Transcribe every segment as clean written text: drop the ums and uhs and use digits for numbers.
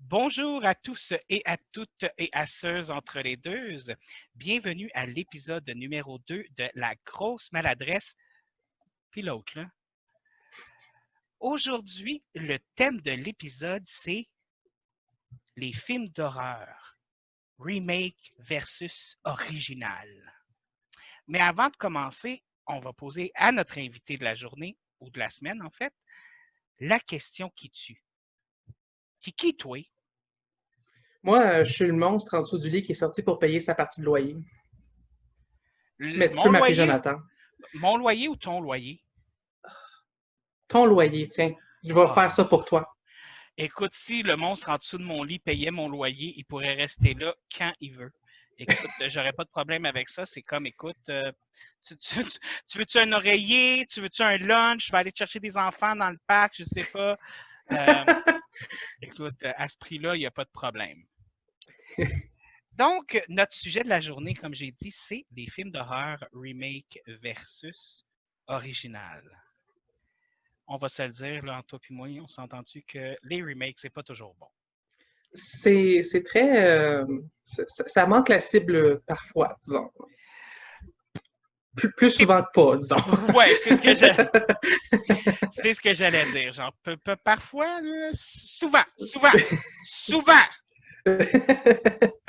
Bonjour à tous et à toutes et à ceux entre les deux. Bienvenue à l'épisode numéro 2 de La grosse maladresse. Puis l'autre, là. Aujourd'hui, le thème de l'épisode, c'est les films d'horreur, remake versus original. Mais avant de commencer, on va poser à notre invité de la journée, ou de la semaine en fait, la question qui tue. Qui toi? Moi, je suis le monstre en dessous du lit qui est sorti pour payer sa partie de loyer. Mais tu peux Mon m'appeler loyer, Jonathan. mon loyer ou ton loyer? Ton loyer, tiens, je vais faire Ah, ça pour toi. écoute, si le monstre en dessous de mon lit payait mon loyer, il pourrait rester là quand il veut. Écoute, j'aurais pas de problème avec ça. C'est comme, écoute, tu veux-tu un oreiller? Tu veux-tu un lunch? Je vais aller te chercher des enfants dans le parc, je sais pas. Euh, écoute, à ce prix-là, il n'y a pas de problème. Donc, notre sujet de la journée, comme j'ai dit, c'est les films d'horreur remake versus original. On va se le dire, là, entre toi et moi, on s'est entendu que les remakes, c'est pas toujours bon. C'est très. Ça manque la cible parfois, disons. Plus souvent que pas, disons. Ouais, c'est ce que j'allais dire. Genre, parfois, souvent.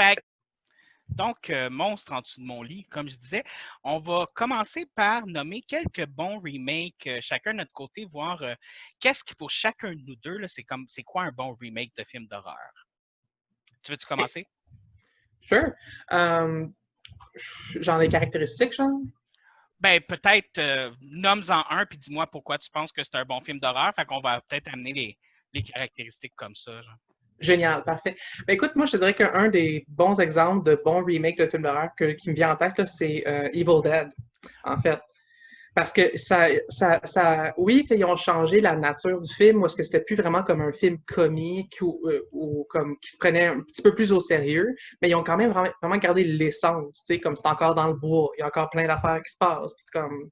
Fait donc, monstre en dessous de mon lit, comme je disais, on va commencer par nommer quelques bons remakes, chacun de notre côté, voir qu'est-ce qui pour chacun de nous deux, c'est quoi un bon remake de film d'horreur. Tu veux-tu commencer? Sure. Um, Genre les caractéristiques, genre. Ben, peut-être nomme-en un, puis dis-moi pourquoi tu penses que c'est un bon film d'horreur. Fait qu'on va peut-être amener les caractéristiques comme ça. Genre. Génial, parfait. Ben, écoute, moi, je te dirais qu'un des bons exemples de bons remakes de films d'horreur qui me vient en tête, c'est Evil Dead, en fait. Parce que oui, ils ont changé la nature du film, ou est-ce que c'était plus vraiment comme un film comique ou comme qui se prenait un petit peu plus au sérieux, mais ils ont quand même vraiment gardé l'essence, tu sais, comme c'est encore dans le bois, il y a encore plein d'affaires qui se passent. C'est comme,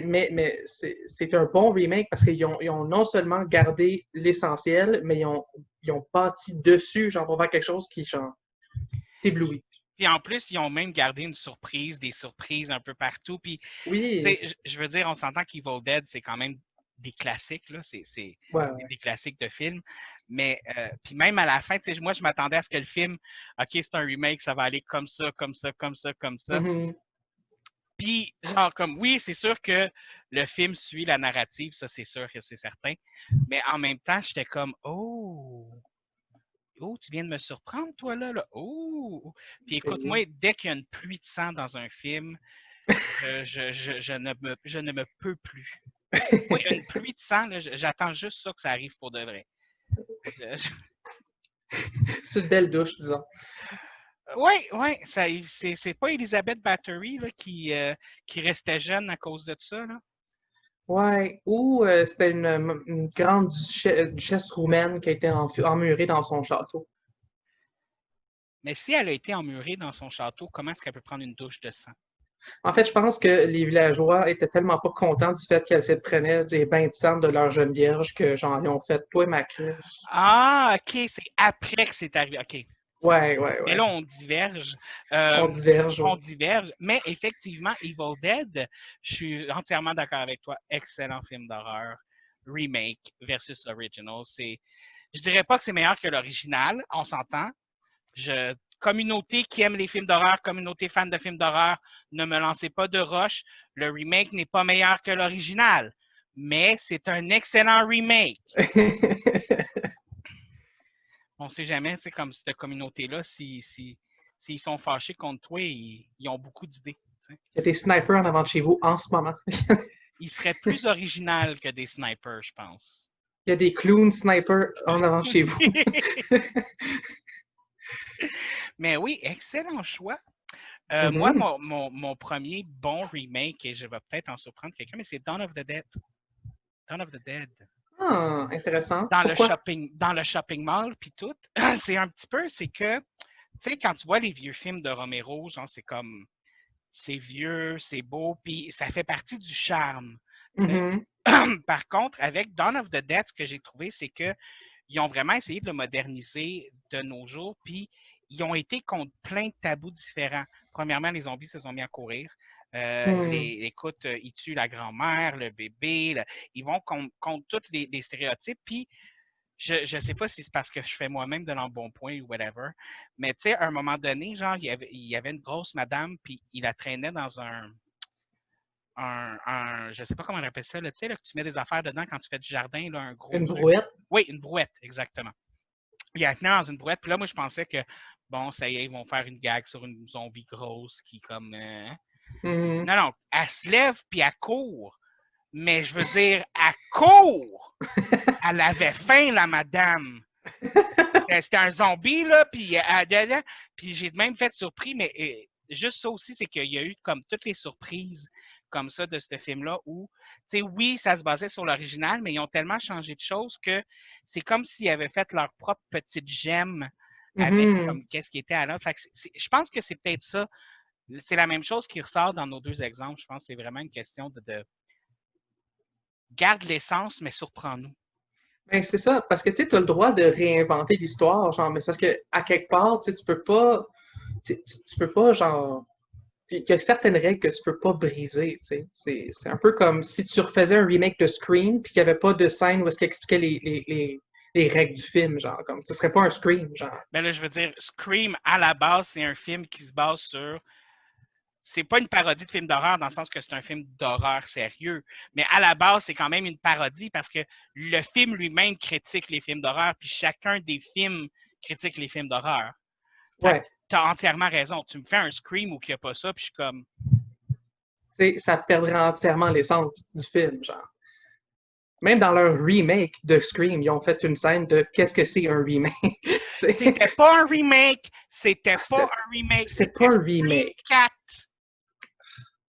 mais c'est un bon remake parce ils ont non seulement gardé l'essentiel, mais ils ont bâti dessus, genre, pour faire quelque chose qui, genre, t'éblouit. Puis en plus, ils ont même gardé des surprises un peu partout. Puis, tu Oui, sais, je veux dire, on s'entend qu'Evil Dead, c'est quand même des classiques, là. C'est ouais, ouais. des classiques de films. Mais, puis même à la fin, tu sais, moi, je m'attendais à ce que le film, OK, c'est un remake, ça va aller comme ça, comme ça, comme ça, comme ça. Mhm. Puis, genre, comme, oui, c'est sûr que le film suit la narrative, ça, c'est sûr que c'est certain. Mais en même temps, j'étais comme, oh, tu viens de me surprendre, toi, là. Oh! Puis écoute-moi, dès qu'il y a une pluie de sang dans un film, je ne me peux plus. Moi, une pluie de sang, là, j'attends juste ça que ça arrive pour de vrai. C'est une belle douche, disons. Oui, c'est pas Elizabeth Bathory là, qui restait jeune à cause de ça. Là. Ouais, ou c'était une grande duchesse roumaine qui a été emmurée dans son château. Mais si elle a été emmurée dans son château, comment est-ce qu'elle peut prendre une douche de sang? En fait, je pense que les villageois étaient tellement pas contents du fait qu'elle se prenait des bains de sang de leur jeune vierge que genre ils ont fait toi ma cruche. Ah, OK, c'est après que c'est arrivé. OK, c'est bon. Ouais, ouais, Mais ouais. là, on diverge. On diverge, On ouais. diverge. Mais effectivement, Evil Dead, je suis entièrement d'accord avec toi. Excellent film d'horreur. Remake versus original. Je dirais pas que c'est meilleur que l'original. On s'entend. Communauté qui aime les films d'horreur, communauté fan de films d'horreur, ne me lancez pas de roche. Le remake n'est pas meilleur que l'original. Mais c'est un excellent remake. On ne sait jamais, tu sais, comme cette communauté-là, s'ils sont fâchés contre toi, ils ont beaucoup d'idées. Tu sais. Il y a des snipers en avant de chez vous en ce moment. Ils seraient plus original que des snipers, je pense. Il y a des clowns snipers en avant de chez vous. Mais oui, excellent choix. Moi, Mhm. mon premier bon remake, et je vais peut-être en surprendre quelqu'un, mais c'est Dawn of the Dead. Dawn of the Dead. Ah, intéressant. Dans Pourquoi? dans le shopping mall, puis tout. C'est un petit peu, c'est que, tu sais, quand tu vois les vieux films de Romero, genre, c'est comme, c'est vieux, c'est beau, puis ça fait partie du charme. Tu sais. Mhm. Par contre, avec Dawn of the Dead, ce que j'ai trouvé, c'est que ils ont vraiment essayé de le moderniser de nos jours, puis ils ont été contre plein de tabous différents. Premièrement, les zombies se sont mis à courir. Écoute, ils tuent la grand-mère, le bébé, ils vont contre tous les stéréotypes, puis je ne sais pas si c'est parce que je fais moi-même de l'embonpoint ou whatever, mais tu sais, à un moment donné, genre, il y avait une grosse madame, puis il la traînait dans je ne sais pas comment on appelle ça, tu sais, là, que tu mets des affaires dedans quand tu fais du jardin, là, un gros Une truc. brouette. Oui, une brouette, exactement. Il la tenait dans une brouette, puis là, moi, je pensais que, bon, ça y est, ils vont faire une gag sur une zombie grosse qui, comme... Non, non, elle se lève, puis elle court. Mais je veux dire, elle court! Elle avait faim, la madame. C'était un zombie, là, puis j'ai même fait surpris, mais juste ça aussi, c'est qu'il y a eu comme toutes les surprises comme ça de ce film-là où, tu sais, oui, ça se basait sur l'original, mais ils ont tellement changé de choses que c'est comme s'ils avaient fait leur propre petite gemme avec comme qu'est-ce qui était à l'autre. Fait que je pense que c'est peut-être ça. C'est la même chose qui ressort dans nos deux exemples. Je pense que c'est vraiment une question de garde l'essence, mais surprends-nous. Ben, c'est ça, parce que tu as le droit de réinventer l'histoire, genre, mais c'est parce que à quelque part, tu peux pas, tu peux pas, genre, il y a certaines règles que tu peux pas briser, tu sais. C'est un peu comme si tu refaisais un remake de Scream, puis qu'il n'y avait pas de scène où est-ce qu'il expliquait les règles du film, genre, comme, ce serait pas un Scream, genre. Ben là, je veux dire, Scream, à la base, c'est un film qui se base sur c'est pas une parodie de film d'horreur dans le sens que c'est un film d'horreur sérieux, mais à la base, c'est quand même une parodie parce que le film lui-même critique les films d'horreur, puis chacun des films critique les films d'horreur. Ouais. Tu as entièrement raison. Tu me fais un Scream où il n'y a pas ça, puis je suis comme... Ça perdrait entièrement l'essence du film, genre. Même dans leur remake de Scream, ils ont fait une scène de qu'est-ce que c'est un remake. C'était pas un remake, c'était pas un remake, c'était pas un remake. Scream 4.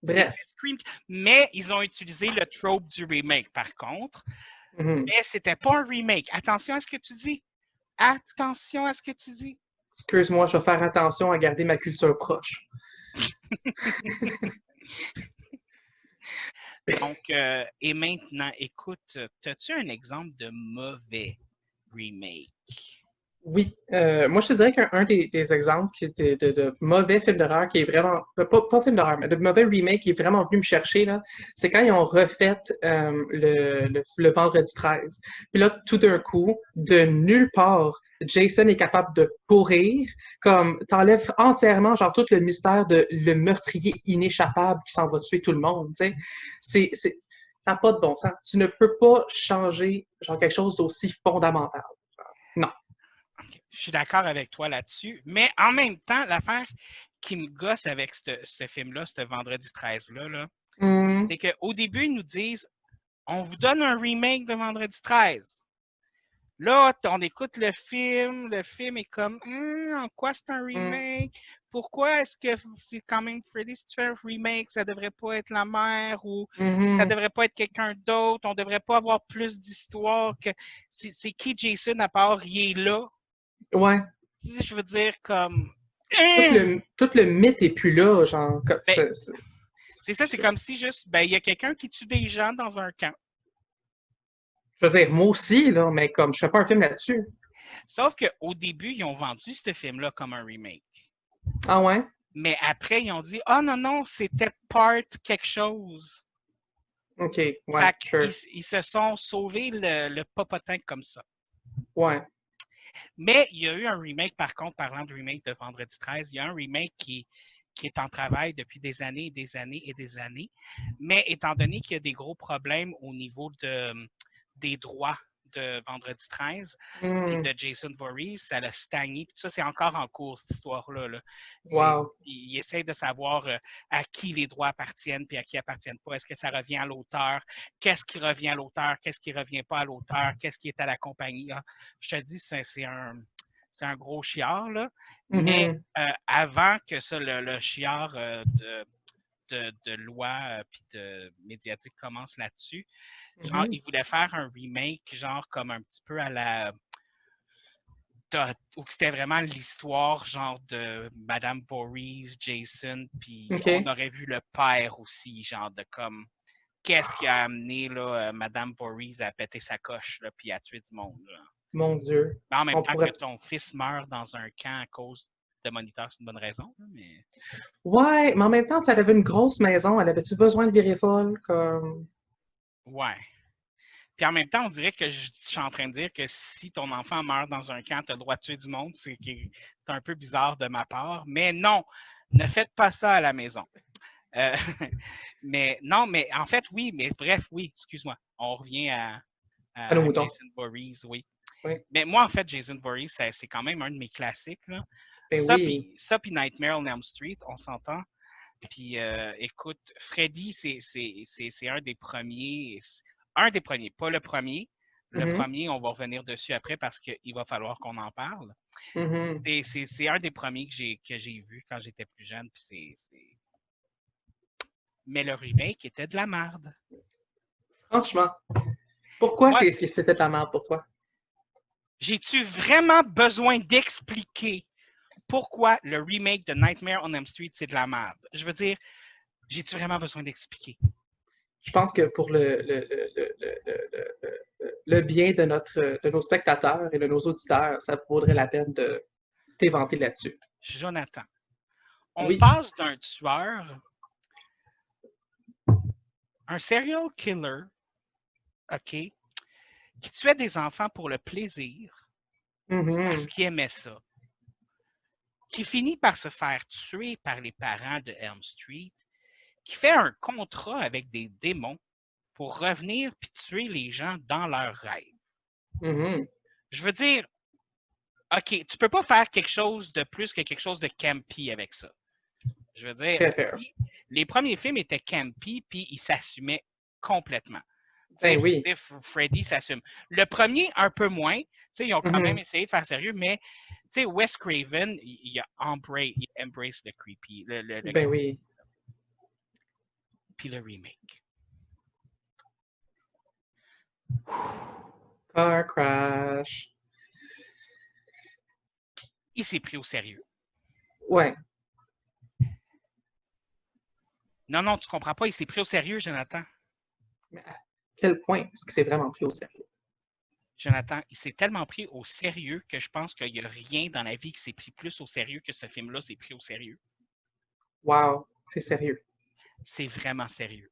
Bref. Scream, mais ils ont utilisé le trope du remake, par contre. Mais c'était pas un remake. Attention à ce que tu dis. Attention à ce que tu dis. Excuse-moi, je vais faire attention à garder ma culture proche. Donc, et maintenant, écoute, as-tu un exemple de mauvais remake? Oui, moi je te dirais qu'un des exemples de mauvais films d'horreur qui est vraiment, pas film d'horreur, mais de mauvais remake qui est vraiment venu me chercher, là, c'est quand ils ont refait le Vendredi 13. Puis là, tout d'un coup, de nulle part, Jason est capable de courir, comme t'enlèves entièrement genre tout le mystère de le meurtrier inéchappable qui s'en va tuer tout le monde, tu sais. Ça n'a pas de bon sens. Tu ne peux pas changer genre quelque chose d'aussi fondamental. Non. Je suis d'accord avec toi là-dessus, mais en même temps, l'affaire qui me gosse avec ce film-là, ce Vendredi 13-là, c'est qu'au début, ils nous disent on vous donne un remake de Vendredi 13. Là, on écoute le film est comme en quoi c'est un remake? Pourquoi est-ce que c'est quand même Freddy, si tu fais un remake, ça devrait pas être la mère ou ça devrait pas être quelqu'un d'autre, on devrait pas avoir plus d'histoire que. C'est qui Jason à part il est là? Ouais. Je veux dire comme. Tout le mythe est plus là, genre. C'est ça, c'est comme si juste il y a quelqu'un qui tue des gens dans un camp. Je veux dire, moi aussi, là, mais comme je fais pas un film là-dessus. Sauf qu'au début, ils ont vendu ce film-là comme un remake. Ah ouais? Mais après, ils ont dit ah non, non, c'était part quelque chose. OK, ouais, fait sure. ils se sont sauvés le popotin comme ça. Ouais. Mais il y a eu un remake, par contre, parlant de remake de Vendredi 13, il y a un remake qui est en travail depuis des années et des années et des années. Mais étant donné qu'il y a des gros problèmes au niveau des droits de Vendredi 13 et de Jason Voorhees, ça a stagné. Tout ça, c'est encore en cours, cette histoire-là. Là. Wow. Ils essayent de savoir à qui les droits appartiennent puis à qui appartiennent pas. Est-ce que ça revient à l'auteur? Qu'est-ce qui revient à l'auteur? Qu'est-ce qui revient pas à l'auteur? Qu'est-ce qui est à la compagnie? Ah, je te dis, c'est un gros chiard, là. Mais avant que ça, le chiard de loi puis de médiatique commence là-dessus, genre, ils voulaient faire un remake, genre, comme un petit peu à la. Où c'était vraiment l'histoire, genre, de Madame Voorhees, Jason, puis on aurait vu le père aussi, genre, de comme. Qu'est-ce qui a amené là, Madame Voorhees à péter sa coche, là, puis à tuer du monde, là. Mon Dieu. Mais en même On temps pourrait... que ton fils meurt dans un camp à cause de moniteur, c'est une bonne raison. Mais... Ouais, mais en même temps, elle avait une grosse maison. Elle avait-tu besoin de virer folle? Comme... Ouais. Puis en même temps, on dirait que je suis en train de dire que si ton enfant meurt dans un camp, tu as le droit de tuer du monde, c'est un peu bizarre de ma part. Mais non, ne faites pas ça à la maison. Euh, mais non, mais en fait, oui, mais bref, oui, excuse-moi. On revient À nos à moutons. Jason Voorhees, oui. Oui. Mais moi, en fait, Jason Voorhees, c'est quand même un de mes classiques. Là. Ben oui. Ça, puis Nightmare on Elm Street, on s'entend. Puis écoute, Freddy, c'est un des premiers. Un des premiers, pas le premier. Le premier, on va revenir dessus après parce qu'il va falloir qu'on en parle. C'est un des premiers que j'ai vu quand j'étais plus jeune. Puis Mais le remake était de la merde. Franchement, pourquoi Moi, c'était de la merde pour toi? j'ai-tu vraiment besoin d'expliquer pourquoi le remake de Nightmare on Elm Street, c'est de la merde? Je veux dire, j'ai-tu vraiment besoin d'expliquer? Je pense que pour le bien de nos spectateurs et de nos auditeurs, ça vaudrait la peine de t'éventer là-dessus. Jonathan, on Oui. passe d'un tueur, un serial killer, OK, qui tuait des enfants pour le plaisir, parce qu'il aimait ça, qui finit par se faire tuer par les parents de Elm Street, qui fait un contrat avec des démons pour revenir puis tuer les gens dans leurs rêves. Je veux dire, OK, tu peux pas faire quelque chose de plus que quelque chose de campy avec ça. Je veux dire, les premiers films étaient campy puis ils s'assumaient complètement. Ben oui. Freddy s'assume. Le premier, un peu moins. Ils ont quand même essayé de faire sérieux, mais Wes Craven, il embrace le creepy. Ben oui. Puis le remake. Car crash. Il s'est pris au sérieux. Ouais. Non, tu comprends pas. Il s'est pris au sérieux, Jonathan. Mais à quel point est-ce qu'il s'est vraiment pris au sérieux? Jonathan, il s'est tellement pris au sérieux que je pense qu'il n'y a rien dans la vie qui s'est pris plus au sérieux que ce film-là s'est pris au sérieux. Wow, c'est sérieux. C'est vraiment sérieux.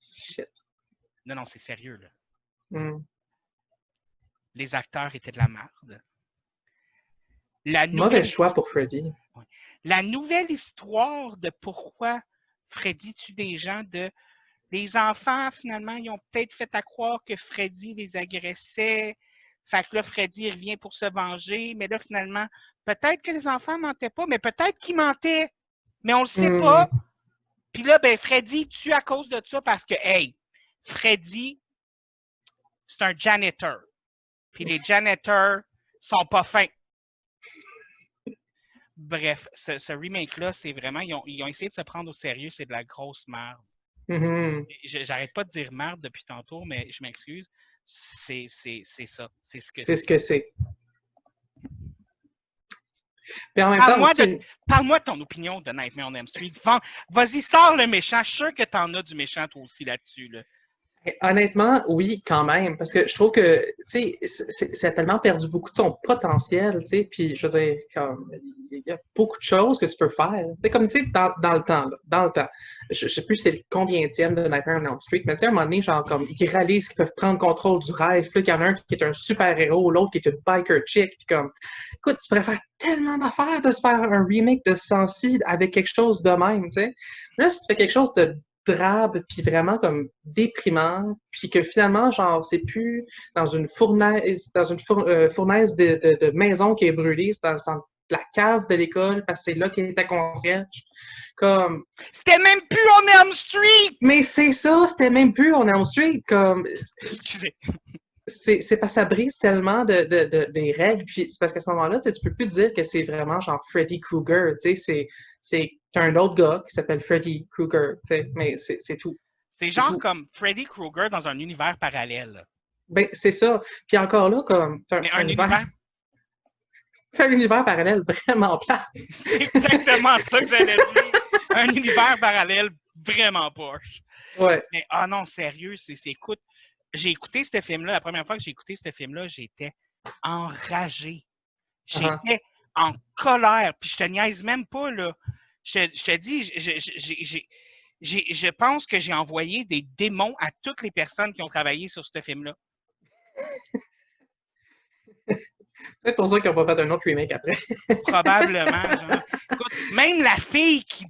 Shit. Non, c'est sérieux, là. Les acteurs étaient de la merde. Mauvais choix pour Freddy. La nouvelle histoire de pourquoi Freddy tue des gens, les enfants, finalement, ils ont peut-être fait à croire que Freddy les agressait. Fait que là, Freddy revient pour se venger. Mais là, finalement, peut-être que les enfants mentaient pas, mais peut-être qu'ils mentaient. Mais on le sait pas. Puis là, ben, Freddy tue à cause de ça parce que, hey, Freddy, c'est un janitor. Puis les janitors sont pas fins. Bref, ce remake-là, c'est vraiment... Ils ont essayé de se prendre au sérieux. C'est de la grosse merde. J'arrête pas de dire merde depuis tantôt, mais je m'excuse. C'est ça. C'est ce que c'est. C'est ce que c'est. Parle-moi de ton opinion de Nightmare on Elm Street. Vas-y, sors le méchant. Je suis sûr que t'en as du méchant toi aussi là-dessus. Là. Honnêtement, oui, quand même, parce que je trouve que, tu sais, ça a tellement perdu beaucoup de son potentiel, tu sais, puis je veux dire, comme, il y a beaucoup de choses que tu peux faire, tu sais, comme, tu sais, dans le temps, je sais plus c'est le combienième de Nightmare on Elm Street, mais tu sais, à un moment donné, genre, comme, ils réalisent qu'ils peuvent prendre contrôle du rêve, là, qu'il y en a un qui est un super-héros, l'autre qui est une biker chick, puis comme, écoute, tu pourrais faire tellement d'affaires de se faire un remake de ce temps-ci avec quelque chose de même, tu sais. Là, si tu fais quelque chose de drabe, puis vraiment comme déprimant, puis que finalement, genre, c'est plus dans une fournaise, fournaise de maison qui est brûlée, c'est dans la cave de l'école, parce que c'est là qu'elle était concierge. Comme... C'était même plus on Elm Street! Mais c'est ça, c'était même plus on Elm Street, comme... Excusez. C'est parce que ça brise tellement des règles, puis c'est parce qu'à ce moment-là, tu peux plus dire que c'est vraiment genre Freddy Krueger, tu sais, c'est un autre gars qui s'appelle Freddy Krueger, tu sais, mais c'est tout. C'est genre tout. Comme Freddy Krueger dans un univers parallèle. Ben, c'est ça. Puis encore là, comme... Mais un univers... C'est un univers parallèle vraiment plat. C'est exactement ça que j'allais dire. Un univers parallèle vraiment poche. Ouais. Mais non, sérieux, écoute, j'ai écouté ce film-là, la première fois que j'ai écouté ce film-là, j'étais enragé. Uh-huh. J'étais en colère. Puis je te niaise même pas, là. Je te dis, je pense que j'ai envoyé des démons à toutes les personnes qui ont travaillé sur ce film-là. Peut-être pour ça qu'ils n'ont pas fait un autre remake après. Probablement, genre. Écoute, même la fille qui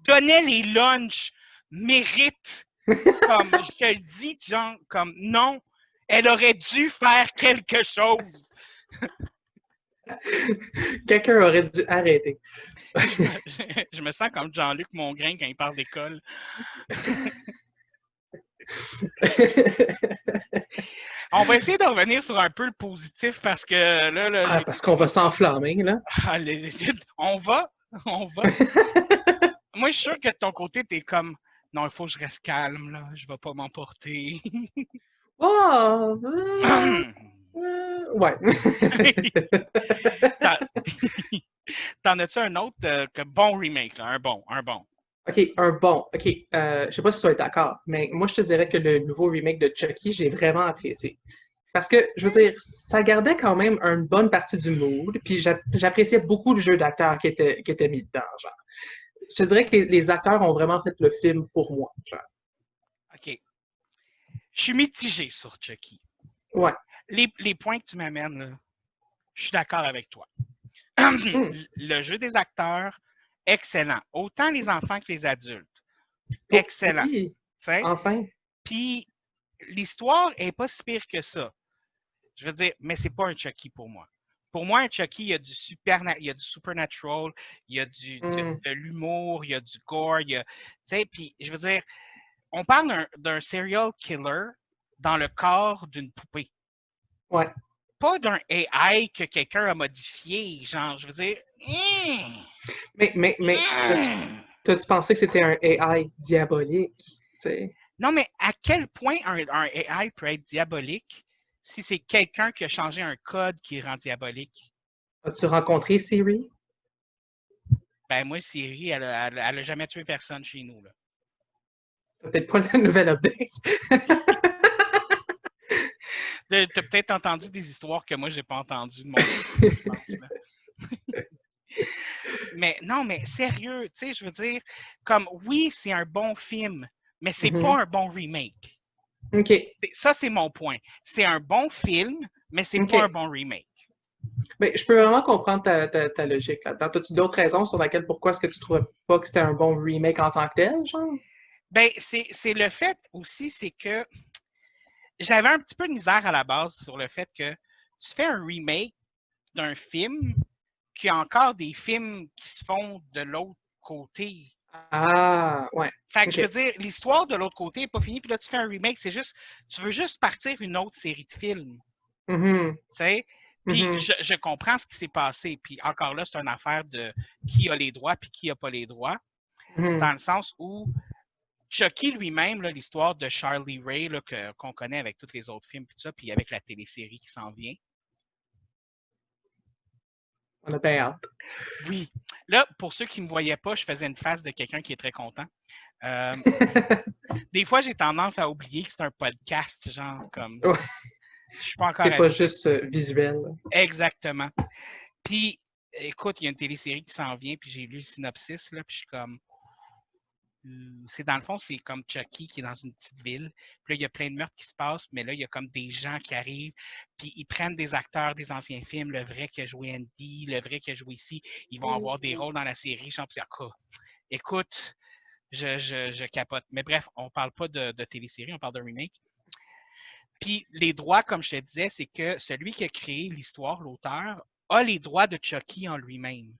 donnait les lunchs mérite, comme je te le dis, genre, comme non, elle aurait dû faire quelque chose. Quelqu'un aurait dû arrêter. Je me sens comme Jean-Luc Mongrain quand il parle d'école. On va essayer de revenir sur un peu le positif parce que là Parce qu'on va s'enflammer, là. On va. Moi, je suis sûr que de ton côté, t'es comme non, il faut que je reste calme, là. Je vais pas m'emporter. Oh! Ouais. T'en as-tu un autre que bon remake, là? Un bon. OK, un bon. OK, je sais pas si tu vas être d'accord, mais moi, je te dirais que le nouveau remake de Chucky, j'ai vraiment apprécié. Parce que, je veux dire, ça gardait quand même une bonne partie du mood, puis j'appréciais beaucoup le jeu d'acteurs qui était mis dedans, genre. Je te dirais que les acteurs ont vraiment fait le film pour moi, genre. OK. Je suis mitigé sur Chucky. Ouais. Les points que tu m'amènes, là, je suis d'accord avec toi. Le jeu des acteurs, excellent. Autant les enfants que les adultes. Excellent. Oui, T'sais? enfin. Puis l'histoire est pas si pire que ça. Je veux dire, mais c'est pas un Chucky pour moi. Pour moi, un Chucky, il y a du supernatural, il y a de l'humour, il y a du gore, il y a, puis je veux dire, on parle d'un serial killer dans le corps d'une poupée. Ouais. Pas d'un AI que quelqu'un a modifié, genre, je veux dire. Mais t'as-tu pensé que c'était un AI diabolique? T'sais? Non, mais à quel point un AI peut être diabolique si c'est quelqu'un qui a changé un code qui rend diabolique? As-tu rencontré Siri? Ben moi, Siri, elle a jamais tué personne chez nous, là. T'as peut-être pas la nouvelle update. T'as peut-être entendu des histoires que moi, j'ai pas entendues de mon côté, je pense, là. Mais non, mais sérieux, tu sais, je veux dire, comme oui, c'est un bon film, mais c'est pas un bon remake. OK. Ça, c'est mon point. C'est un bon film, mais c'est OK. pas un bon remake. Mais je peux vraiment comprendre ta logique là-dedans. As-tu d'autres raisons sur laquelle pourquoi est-ce que tu trouvais pas que c'était un bon remake en tant que tel, genre? Ben, c'est le fait aussi, c'est que j'avais un petit peu de misère à la base sur le fait que tu fais un remake d'un film, qu'il y a encore des films qui se font de l'autre côté. Ah, ouais. Fait que je veux OK. dire, l'histoire de l'autre côté n'est pas finie, puis là, tu fais un remake, c'est juste, tu veux juste partir une autre série de films, Mhm. tu sais? Puis Mhm. je comprends ce qui s'est passé, puis encore là, c'est une affaire de qui a les droits puis qui n'a pas les droits, Mhm. dans le sens où Chucky lui-même, l'histoire de Charlie Ray qu'on connaît avec tous les autres films, puis ça, puis avec la télésérie qui s'en vient. On a bien hâte. Oui. Là, pour ceux qui ne me voyaient pas, je faisais une face de quelqu'un qui est très content. Des fois, j'ai tendance à oublier que c'est un podcast, genre comme. Ouais. Je suis pas encore C'est pas habitué. juste visuel. Exactement. Puis, écoute, il y a une télésérie qui s'en vient, puis j'ai lu le synopsis, là, puis je suis comme. C'est dans le fond, c'est comme Chucky qui est dans une petite ville. Puis là, il y a plein de meurtres qui se passent, mais là, il y a comme des gens qui arrivent, puis ils prennent des acteurs des anciens films, le vrai qui a joué Andy, le vrai qui a joué ici. Ils vont avoir des rôles dans la série, genre, puis écoute, je capote. Mais bref, on parle pas de télésérie, on parle de remake. Puis les droits, comme je te disais, c'est que celui qui a créé l'histoire, l'auteur, a les droits de Chucky en lui-même.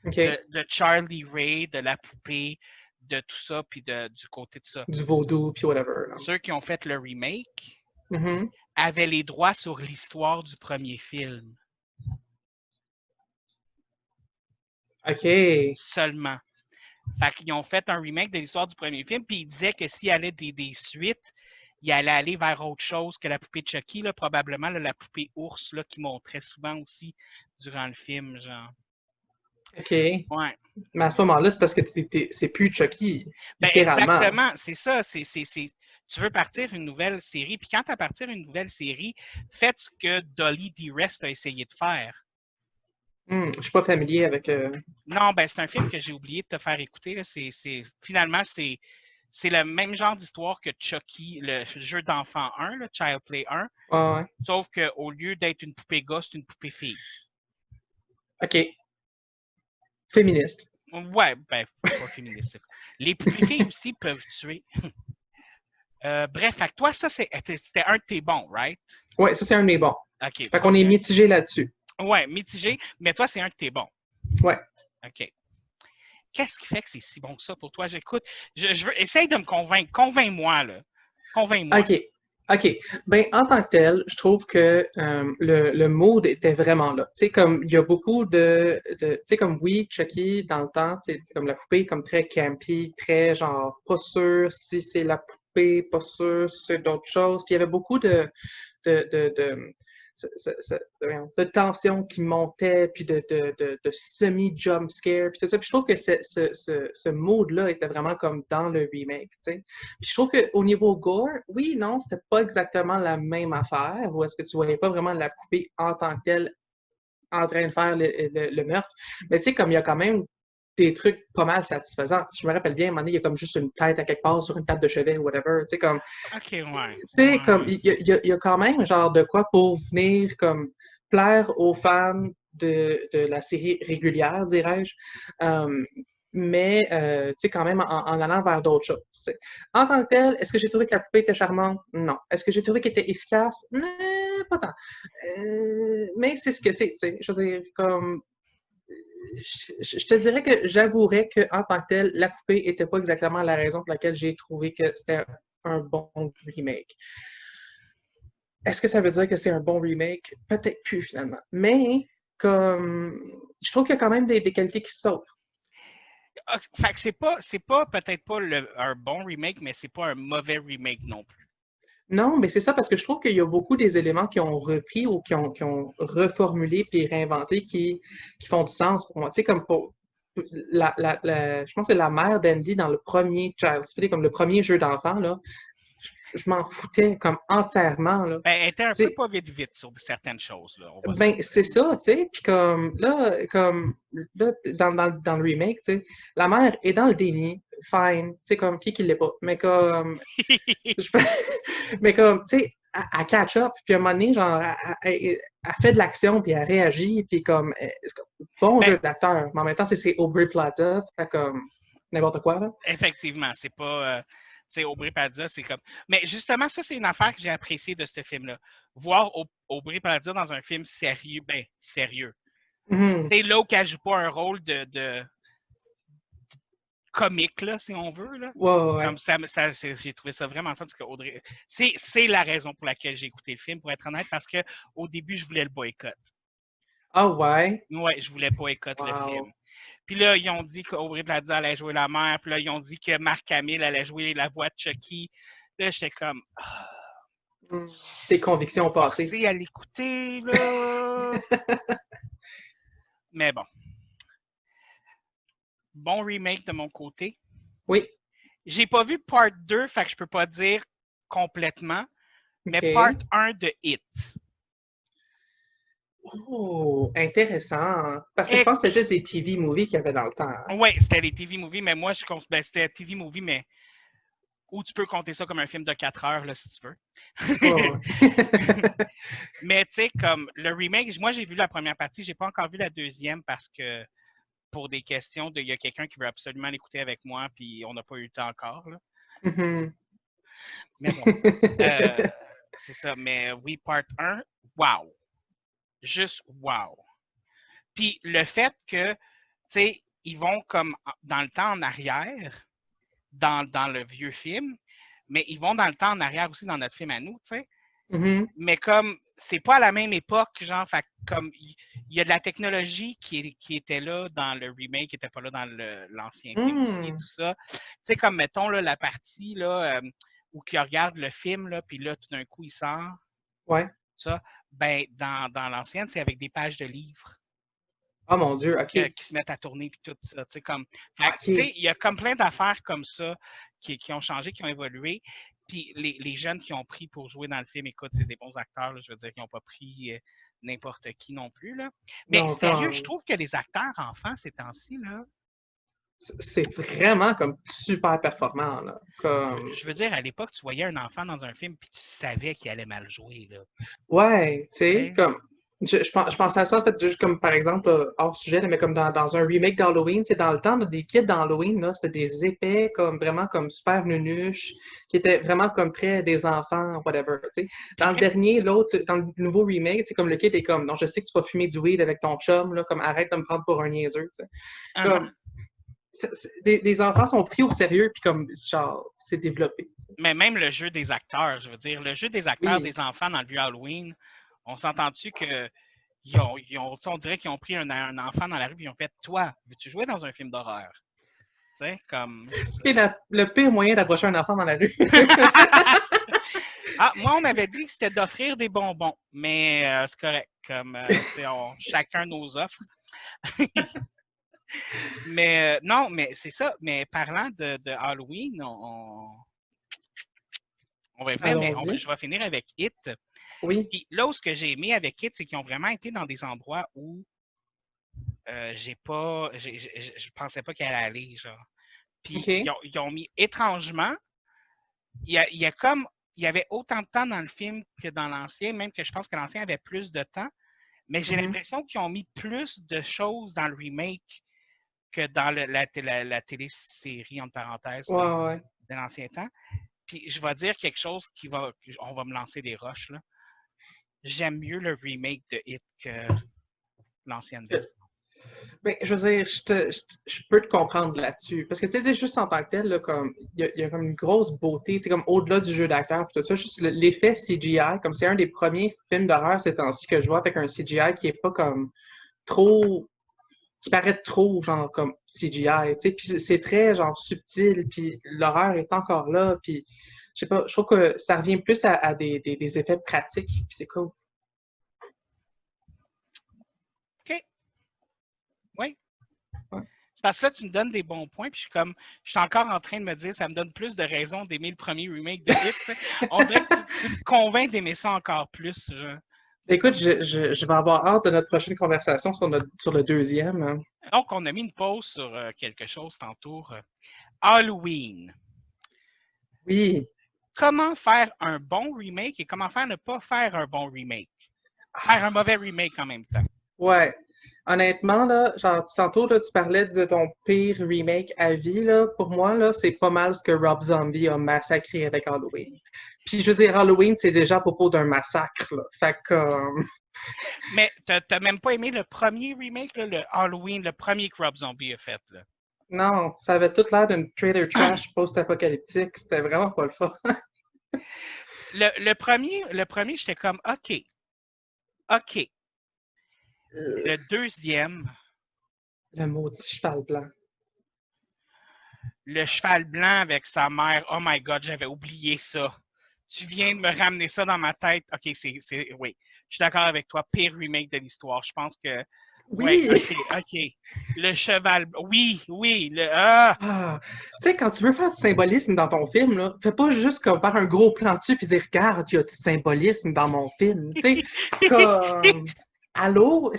OK. De Charlie Ray, de la poupée, de tout ça, puis du côté de ça. Du vaudou, puis whatever. Là. Ceux qui ont fait le remake Mhm. avaient les droits sur l'histoire du premier film. OK. Seulement. Fait qu'ils ont fait un remake de l'histoire du premier film, puis ils disaient que s'il y allait des suites, il allait aller vers autre chose que la poupée de Chucky, là, probablement là, la poupée ours là, qui montrait souvent aussi durant le film, genre. OK. Ouais. Mais à ce moment-là, c'est parce que c'est plus Chucky, Ben littéralement. exactement, c'est ça. tu veux partir une nouvelle série, puis quand tu as partir une nouvelle série, faites ce que Dolly D. Rest a essayé de faire. Je suis pas familier avec. Non, ben c'est un film que j'ai oublié de te faire écouter. Là. Finalement, c'est le même genre d'histoire que Chucky, le jeu d'enfant 1, le Child Play 1, Ouais. sauf qu'au lieu d'être une poupée gosse, c'est une poupée fille. OK. Féministe. Ouais, ben, pas féministe. Les poupées filles aussi peuvent tuer. Bref, fait que toi, ça, c'était un de tes bons, right? Ouais, ça, c'est un de mes bons. OK. Fait qu'on est mitigé là-dessus. Ouais, mitigé, mais toi, c'est un de tes bons. Ouais. OK. Qu'est-ce qui fait que c'est si bon que ça pour toi? J'écoute. Essaye de me convaincre. Convainc-moi, là. Convainc-moi. OK. OK. Ben, en tant que tel, je trouve que le mood était vraiment là. Tu sais, comme, il y a beaucoup tu sais, comme, oui, Chucky, dans le temps, tu sais, comme la poupée, comme très campy, très, genre, pas sûr si c'est la poupée, pas sûr si c'est d'autres choses. Puis il y avait beaucoup de, de, de, de tension qui montait, puis de semi-jump scare, puis tout ça. Puis je trouve que ce mood-là était vraiment comme dans le remake, tu sais. Puis je trouve qu'au niveau gore, oui, non, c'était pas exactement la même affaire, où est-ce que tu voyais pas vraiment la poupée en tant que telle en train de faire le meurtre. Mais tu sais, comme il y a quand même des trucs pas mal satisfaisants. Si je me rappelle bien, à un moment donné, il y a comme juste une tête à quelque part sur une table de chevet ou whatever. Tu sais, comme. OK, ouais. Tu sais, comme, il y a quand même genre de quoi pour venir comme plaire aux fans de la série régulière, dirais-je. Mais, tu sais, quand même en allant vers d'autres choses. T'sais. En tant que tel, est-ce que j'ai trouvé que la poupée était charmante? Non. Est-ce que j'ai trouvé qu'elle était efficace? Pas tant. Mais c'est ce que c'est, tu sais. Je veux dire, comme je te dirais que j'avouerais qu'en tant que tel, la poupée n'était pas exactement la raison pour laquelle j'ai trouvé que c'était un bon remake. Est-ce que ça veut dire que c'est un bon remake? Peut-être plus finalement. Mais comme je trouve qu'il y a quand même des qualités qui se sauvent. Fait que c'est pas peut-être pas un bon remake, mais c'est pas un mauvais remake non plus. Non, mais c'est ça parce que je trouve qu'il y a beaucoup des éléments qui ont repris ou qui ont reformulé puis réinventé qui font du sens pour moi. Tu sais, comme pour je pense que c'est la mère d'Andy dans le premier Child's Play, comme le premier jeu d'enfant, là. Je m'en foutais comme entièrement, là. Ben, elle était un T'sais, peu pas vite sur certaines choses, là. On va ben, c'est ça, tu sais. Puis comme là, dans le remake, tu sais, la mère est dans le déni, fine, tu sais, comme qui l'est pas. Mais comme, mais comme, tu sais, elle catch up, puis à un moment donné, genre, elle fait de l'action, puis elle réagit, puis comme, bon jeu d'acteur. Mais en même temps, c'est Aubrey Plaza, fait comme, n'importe quoi, là. Effectivement, c'est pas. Tu sais, Aubrey Plaza, c'est comme. Mais justement, ça, c'est une affaire que j'ai appréciée de ce film-là. Voir Aubrey Plaza dans un film sérieux, ben, sérieux. Mm-hmm. Tu sais, là où elle joue pas un rôle de comique, là, si on veut. Là. Ouais. Comme ça j'ai trouvé ça vraiment fun parce que Audrey. C'est la raison pour laquelle j'ai écouté le film, pour être honnête, parce qu'au début, je voulais le boycott. Ah ouais? Ouais, je voulais boycott le film. Puis là, ils ont dit qu'Aubrey Plaza allait jouer la mère. Puis là, ils ont dit que Marc Hamill allait jouer la voix de Chucky. Là, j'étais comme. Tes convictions passées. Forcé à l'écouter, là. Mais bon. Bon remake de mon côté. Oui. J'ai pas vu Part 2, fait que je peux pas dire complètement. Mais Okay. Part 1 de It. Oh, intéressant. Parce que je pense que c'était juste des TV movies qu'il y avait dans le temps. Hein? Oui, c'était des TV movies, mais moi, c'était TV movie, mais où tu peux compter ça comme un film de 4 heures, là, si tu veux. Oh. Mais tu sais, comme le remake, moi, j'ai vu la première partie, j'ai pas encore vu la deuxième parce que pour des questions il y a quelqu'un qui veut absolument l'écouter avec moi, puis on n'a pas eu le temps encore. Là. Mm-hmm. Mais bon, c'est ça. Mais oui, Part 1, wow. Juste wow. Puis le fait que, tu sais, ils vont comme dans le temps en arrière, dans le vieux film, mais ils vont dans le temps en arrière aussi dans notre film à nous, tu sais. Mm-hmm. Mais comme c'est pas à la même époque, genre, fait comme il y a de la technologie qui était là dans le remake, qui n'était pas là dans l'ancien film aussi, tout ça. Tu sais, comme mettons là, la partie là, où il regarde le film, là, puis là, tout d'un coup, il sort. Ouais. Ça, ben, dans l'ancienne, c'est avec des pages de livres. Oh mon Dieu, OK. Qui se mettent à tourner puis tout ça. Tu sais, OK. il y a comme plein d'affaires comme ça qui ont changé, qui ont évolué. Puis les jeunes qui ont pris pour jouer dans le film, écoute, c'est des bons acteurs, là, je veux dire, qui n'ont pas pris n'importe qui non plus. Là. Mais Non, sérieux, je trouve que les acteurs enfants ces temps-ci, là, c'est vraiment comme super performant, là. Comme... je veux dire, à l'époque, tu voyais un enfant dans un film puis tu savais qu'il allait mal jouer. Là. Ouais, tu sais, T'sais? comme... je pensais à ça, en fait, juste comme, par exemple, hors sujet, là, mais comme dans un remake d'Halloween, c'est dans le temps, là, des kits d'Halloween, là, c'était des épais, comme, vraiment, comme, super nunuches, qui étaient vraiment, comme, très des enfants, whatever, tu sais. Puis Dans le même, dernier, l'autre, dans le nouveau remake, c'est comme, le kit est comme, non, je sais que tu vas fumer du weed avec ton chum, là, comme, arrête de me prendre pour un niaiseux, tu sais. Comme, les enfants sont pris au sérieux, puis comme, genre, c'est développé. mais même le jeu des acteurs, je veux dire, le jeu des acteurs Oui. des enfants dans le vieux Halloween, on s'entend-tu que on dirait qu'ils ont pris un enfant dans la rue et ils ont fait toi, veux-tu jouer dans un film d'horreur? Tu sais, comme. C'est le pire moyen d'approcher un enfant dans la rue. Ah, moi, on m'avait dit que c'était d'offrir des bonbons, mais c'est correct. Comme chacun nos offres. Mais non, mais c'est ça. Mais parlant de Halloween, on va venir, mais Allons-y. je vais finir avec It. Oui. Puis là où ce que j'ai aimé avec It, c'est qu'ils ont vraiment été dans des endroits où je pensais pas qu'elle allait aller, genre. Puis OK. ils ont mis étrangement, il y a comme, il y avait autant de temps dans le film que dans l'ancien, même que je pense que l'ancien avait plus de temps, mais j'ai Mhm. l'impression qu'ils ont mis plus de choses dans le remake que dans la télésérie, entre parenthèses, Ouais, ouais, ouais. de l'ancien temps. Puis je vais dire quelque chose on va me lancer des roches, là. J'aime mieux le remake de Hit que l'ancienne version. Ben, je veux dire, je peux te comprendre là-dessus. Parce que, tu sais, juste en tant que tel, là, comme, il y a comme une grosse beauté, tu sais, comme au-delà du jeu d'acteur, tout ça, juste l'effet CGI, comme c'est un des premiers films d'horreur ces temps-ci que je vois avec un CGI qui est pas comme trop, qui paraît trop, genre, comme CGI, tu sais, puis c'est très, genre, subtil, puis l'horreur est encore là, puis, je sais pas, je trouve que ça revient plus à des effets pratiques, puis c'est cool. OK, oui. Ouais. C'est parce que là, tu me donnes des bons points, puis je suis encore en train de me dire, ça me donne plus de raisons d'aimer le premier remake de Hit. T'sais. On dirait que tu me convaincs d'aimer ça encore plus. Écoute, je vais avoir hâte de notre prochaine conversation sur le deuxième, hein. Donc, on a mis une pause sur quelque chose tantôt. Halloween. Oui. Comment faire un bon remake et comment faire ne pas faire un bon remake? Faire un mauvais remake en même temps. Ouais. Honnêtement, là, genre, tantôt, là, tu parlais de ton pire remake à vie, là. Pour moi, là, c'est pas mal ce que Rob Zombie a massacré avec Halloween. Puis, je veux dire, Halloween, c'est déjà à propos d'un massacre, là. Fait que, Mais t'as même pas aimé le premier remake, là, le Halloween, le premier que Rob Zombie a fait, là. non, ça avait tout l'air d'une trailer trash post-apocalyptique. C'était vraiment pas le fun. Le premier, j'étais comme, OK. Le deuxième, Le maudit cheval blanc. le cheval blanc avec sa mère, oh my God, j'avais oublié ça. Tu viens de me ramener ça dans ma tête. OK, oui, je suis d'accord avec toi, pire remake de l'histoire. Je pense que, Oui! OK. Le cheval, oui, ah! Ah, tu sais, quand tu veux faire du symbolisme dans ton film, là, fais pas juste comme faire un gros plan dessus puis dire regarde, il y a du symbolisme dans mon film. Tu sais, comme allô?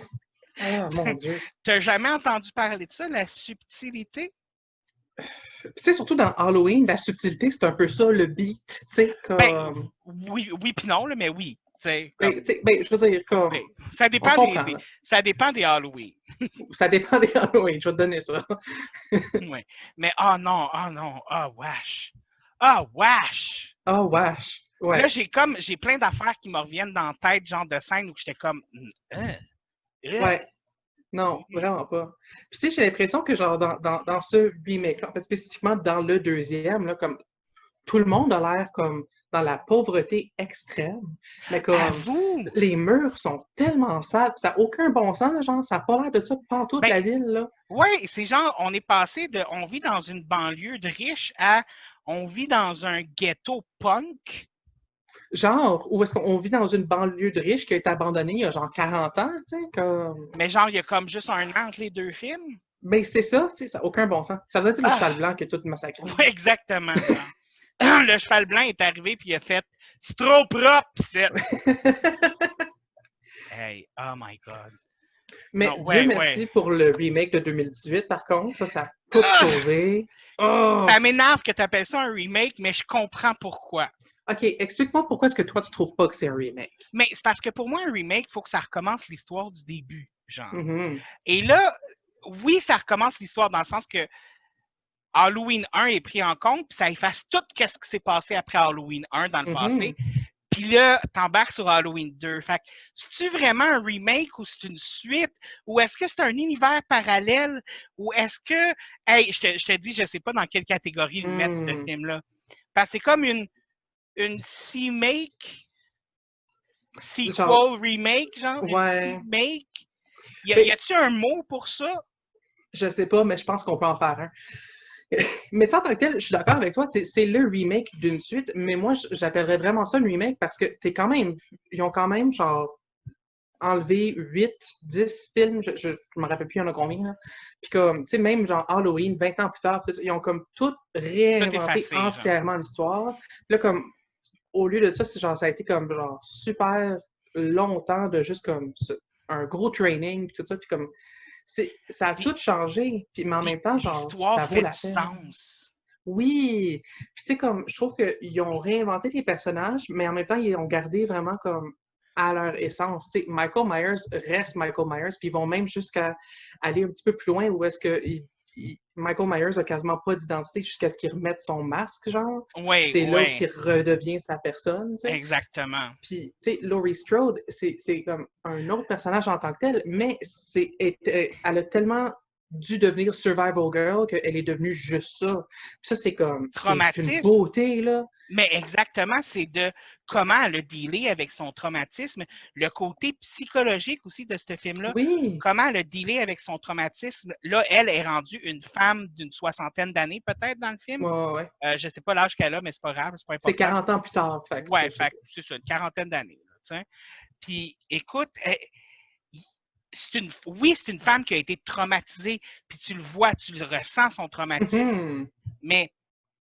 Ah, mon Dieu. T'as jamais entendu parler de ça, la subtilité? Tu sais, surtout dans Halloween, la subtilité, c'est un peu ça, le beat. Tu sais, Ben, comme. oui puis non, là, mais oui. Ben, Comme, tu sais, ben, je veux dire, comme. ben, On comprend, là. ça dépend des Halloween. Ça dépend des Halloween, je vais te donner ça. Ouais. Mais oh non, wesh. Ah, wesh! Oh, wesh. Là, Ouais. j'ai plein d'affaires qui me reviennent dans la tête, genre de scène où j'étais comme, euh, euh. Ouais. Non, vraiment pas. Puis tu sais, j'ai l'impression que genre dans ce remake-là, en fait spécifiquement dans le deuxième, là, comme tout le monde a l'air comme dans la pauvreté extrême, mais comme Avoue! les murs sont tellement sales, ça n'a aucun bon sens, genre, ça n'a pas l'air de ça pendant toute Ben, la ville, là. ouais, c'est genre, on est passé de, on vit dans une banlieue de riches à, on vit dans un ghetto punk. Genre, où est-ce qu'on vit dans une banlieue de riches qui a été abandonnée il y a genre 40 ans, tu sais, comme... Mais genre, il y a comme juste un an entre les deux films. Mais c'est ça, tu sais, ça n'a aucun bon sens. Ça doit être le cheval Ah! blanc qui est tout massacré. Ouais, exactement. Genre. Le cheval blanc est arrivé puis il a fait « C'est trop propre, c'est... » Hey, oh my God. Mais Non, Dieu ouais, ouais. merci pour le remake de 2018, par contre. Ça a tout sauvé. Oh! Ça m'énerve que tu appelles ça un remake, mais je comprends pourquoi. OK, explique-moi pourquoi est-ce que toi, tu trouves pas que c'est un remake? Mais c'est parce que pour moi, un remake, il faut que ça recommence l'histoire du début, genre. Mhm. Et là, oui, ça recommence l'histoire dans le sens que Halloween 1 est pris en compte, puis ça efface tout ce qui s'est passé après Halloween 1 dans le passé. Puis là, t'embarques sur Halloween 2. Fait que, c'est-tu vraiment un remake ou c'est une suite? Ou est-ce que c'est un univers parallèle? Ou est-ce que... Hey, je te dis, je sais pas dans quelle catégorie le mettre, ce film-là. Parce que c'est comme une sequel, remake, genre? Ouais. Une remake? Y a-tu un mot pour ça? Je sais pas, mais je pense qu'on peut en faire un. Mais tu sais, en tant que tel, je suis d'accord avec toi, c'est le remake d'une suite, mais moi, j'appellerais vraiment ça un remake parce que ils ont quand même, genre, enlevé 8, 10 films, je me rappelle plus, il y en a combien, là. Puis comme, tu sais, même genre Halloween, 20 ans plus tard, ils ont comme tout réinventé effacé, entièrement l'histoire. Là, comme, au lieu de ça, genre, ça a été comme, genre, super longtemps de juste comme un gros training, puis tout ça, puis comme, ça a tout changé, puis, mais en même temps, genre, l'histoire ça vaut fait la du peine. sens. Oui! Puis tu sais, comme, je trouve qu'ils ont réinventé les personnages, mais en même temps, ils ont gardé vraiment comme à leur essence. Tu sais, Michael Myers reste Michael Myers, puis ils vont même jusqu'à aller un petit peu plus loin où est-ce que Michael Myers a quasiment pas d'identité jusqu'à ce qu'il remette son masque, genre. Oui, C'est là où oui, il redevient sa personne, tu sais. exactement. Puis, tu sais, Laurie Strode, c'est comme un autre personnage en tant que tel, mais elle a tellement dû devenir Survival Girl qu'elle est devenue juste ça. Puis ça, c'est une Traumatisme, beauté, là. mais exactement, c'est de comment elle a dealé avec son traumatisme, le côté psychologique aussi de ce film-là. Oui. Comment elle a dealé avec son traumatisme. Là, elle est rendue une femme d'une 60aine d'années, peut-être, dans le film. Ouais. Je ne sais pas l'âge qu'elle a, mais c'est pas grave, c'est pas C'est important. 40 ans plus tard. Fait ouais, c'est ça, une quarantaine d'années. Puis, écoute, oui, c'est une femme qui a été traumatisée, puis tu le vois, tu le ressens, son traumatisme, mais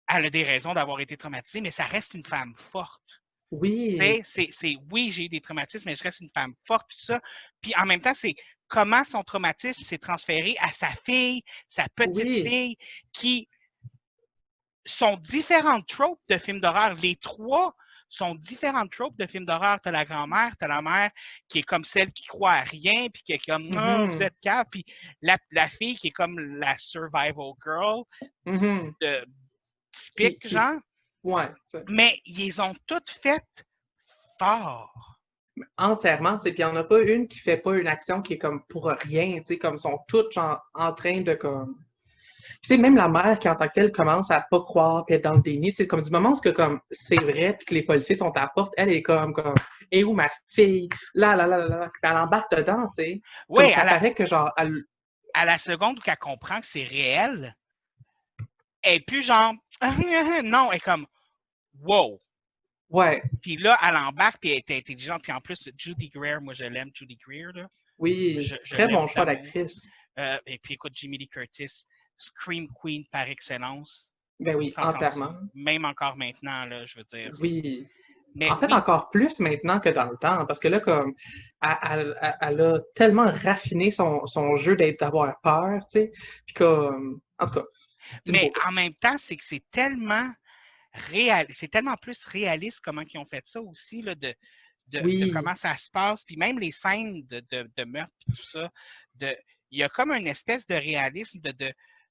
elle a des raisons d'avoir été traumatisée, mais ça reste une femme forte. Oui. Oui, j'ai eu des traumatismes, mais je reste une femme forte, puis ça. Puis en même temps, c'est comment son traumatisme s'est transféré à sa fille, sa petite fille, qui sont différentes tropes de films d'horreur. Les trois sont différentes tropes de films d'horreur. T'as la grand-mère, t'as la mère qui est comme celle qui croit à rien, puis qui est comme « Oh, vous êtes cave », puis la fille qui est comme la survival girl, typique, genre. Ouais. Mais ils ont toutes faites fort. Entièrement, tu sais, puis il n'y en a pas une qui fait pas une action qui est comme pour rien, tu sais, comme sont toutes genre, en train de comme... Tu sais, même la mère qui en tant que telle commence à pas croire puis être dans le déni, tu sais, comme du moment où c'est vrai puis que les policiers sont à la porte, elle est comme et où ma fille? Là, puis elle embarque dedans, tu sais. Oui, comme ça paraît que genre à la seconde où elle comprend que c'est réel, elle est plus genre non, elle est comme wow. Ouais. Puis là, elle embarque, puis elle est intelligente. Puis en plus, Judy Greer, moi je l'aime, Judy Greer. Là. Oui, je très l'aime bon choix d'amour. d'actrice. Et puis écoute, Jamie Lee Curtis, Scream Queen par excellence. Ben oui, entièrement. Même encore maintenant, là, je veux dire. Oui. Mais En fait, oui. encore plus maintenant que dans le temps, parce que là, comme, elle a tellement raffiné son jeu d'avoir peur, tu sais, puis comme, en tout cas, mais en même temps, c'est que c'est tellement c'est tellement plus réaliste comment ils ont fait ça aussi, là, de comment ça se passe, puis même les scènes de meurtre, tout ça, il y a comme une espèce de réalisme tu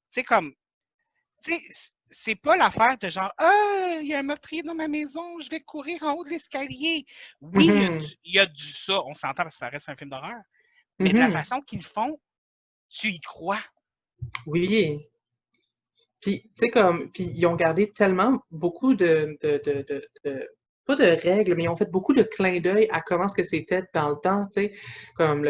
sais, comme, tu sais, c'est pas l'affaire de genre, ah, il y a un meurtrier dans ma maison, je vais courir en haut de l'escalier. Oui, il y a du ça, on s'entend parce que ça reste un film d'horreur, mais de la façon qu'ils font, tu y crois. Oui. Puis, tu sais, comme, puis ils ont gardé tellement beaucoup pas de règles, mais ils ont fait beaucoup de clins d'œil à comment ce que c'était dans le temps, tu sais, comme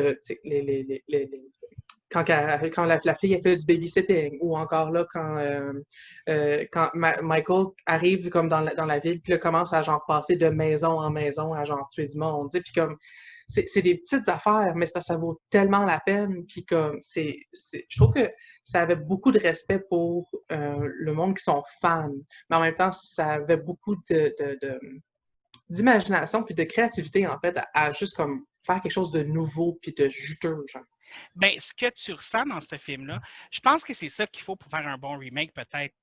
quand la fille a fait du babysitting, ou encore là, quand Michael arrive comme dans la ville, puis là, commence à genre passer de maison en maison à genre tuer du monde, tu sais, puis comme, c'est des petites affaires, mais c'est parce que ça vaut tellement la peine. Puis comme, je trouve que ça avait beaucoup de respect pour le monde qui sont fans. Mais en même temps, ça avait beaucoup d'imagination puis de créativité, en fait, à juste comme faire quelque chose de nouveau puis de juteux, genre. Ben, ce que tu ressens dans ce film-là, je pense que c'est ça qu'il faut pour faire un bon remake, peut-être.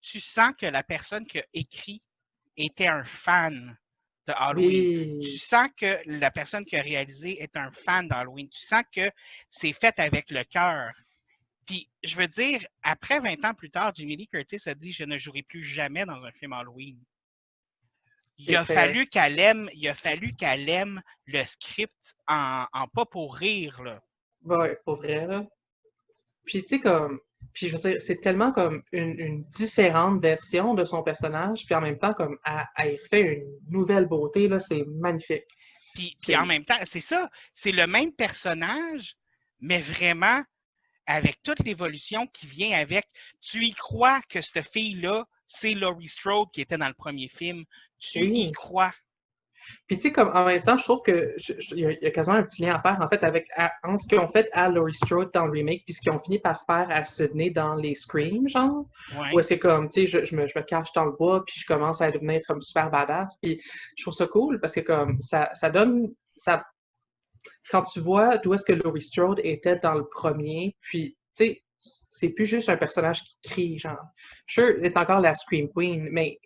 Tu sens que la personne qui a écrit était un fan de Halloween. Tu Oui, sens que la personne qui a réalisé est un fan d'Halloween. Tu sens que c'est fait avec le cœur. Puis, je veux dire, après 20 ans plus tard, Jamie Lee Curtis a dit « Je ne jouerai plus jamais dans un film Halloween ». Il c'est a fait. fallu qu'elle aime le script en pas pour rire, là. Ouais, pour vrai, là. Puis, tu sais, comme. Puis, je veux dire, c'est tellement comme une différente version de son personnage, puis en même temps, comme, elle fait une nouvelle beauté, là, c'est magnifique. Puis en C'est. même temps, c'est ça, c'est le même personnage, mais vraiment avec toute l'évolution qui vient avec. Tu y crois que cette fille-là, c'est Laurie Strode qui était dans le premier film. Tu y Oui. crois. Puis, tu sais, comme, en même temps, je trouve que il y a quasiment un petit lien à faire, en fait, avec entre ce qu'ils ont fait à Laurie Strode dans le remake, puis ce qu'ils ont fini par faire à Sydney dans les Scream, genre. Où Ouais. est-ce que, comme, tu sais, je me cache dans le bois, puis je commence à devenir comme super badass. Puis, je trouve ça cool parce que, comme, ça donne. Quand tu vois d'où est-ce que Laurie Strode était dans le premier, puis, tu sais, c'est plus juste un personnage qui crie, genre. Sure, elle est encore la Scream Queen, mais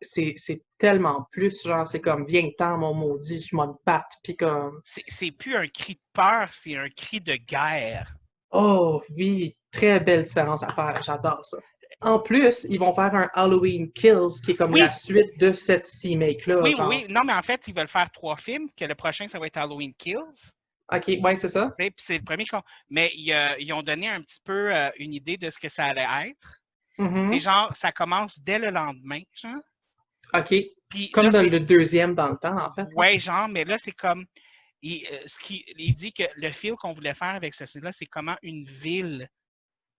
c'est tellement plus, genre, c'est comme, viens-t'en, mon maudit, je m'en batte, puis comme, C'est plus un cri de peur, c'est un cri de guerre. oh, oui, très belle différence à faire, j'adore ça. En plus, ils vont faire un Halloween Kills, qui est comme la Oui, suite de cette remake-là, oui, oui, genre. oui. Non, mais en fait, ils veulent faire 3 films, que le prochain, ça va être Halloween Kills. Ok, ouais, c'est ça? Puis c'est le premier qu'on. Mais ils ont donné un petit peu une idée de ce que ça allait être. C'est Mhm. genre, ça commence dès le lendemain, genre. Ok. Puis Comme là, dans c'est. le deuxième dans le temps, en fait, là. Ouais, genre, mais là, c'est comme. Il dit que le fil qu'on voulait faire avec ceci-là, c'est comment une ville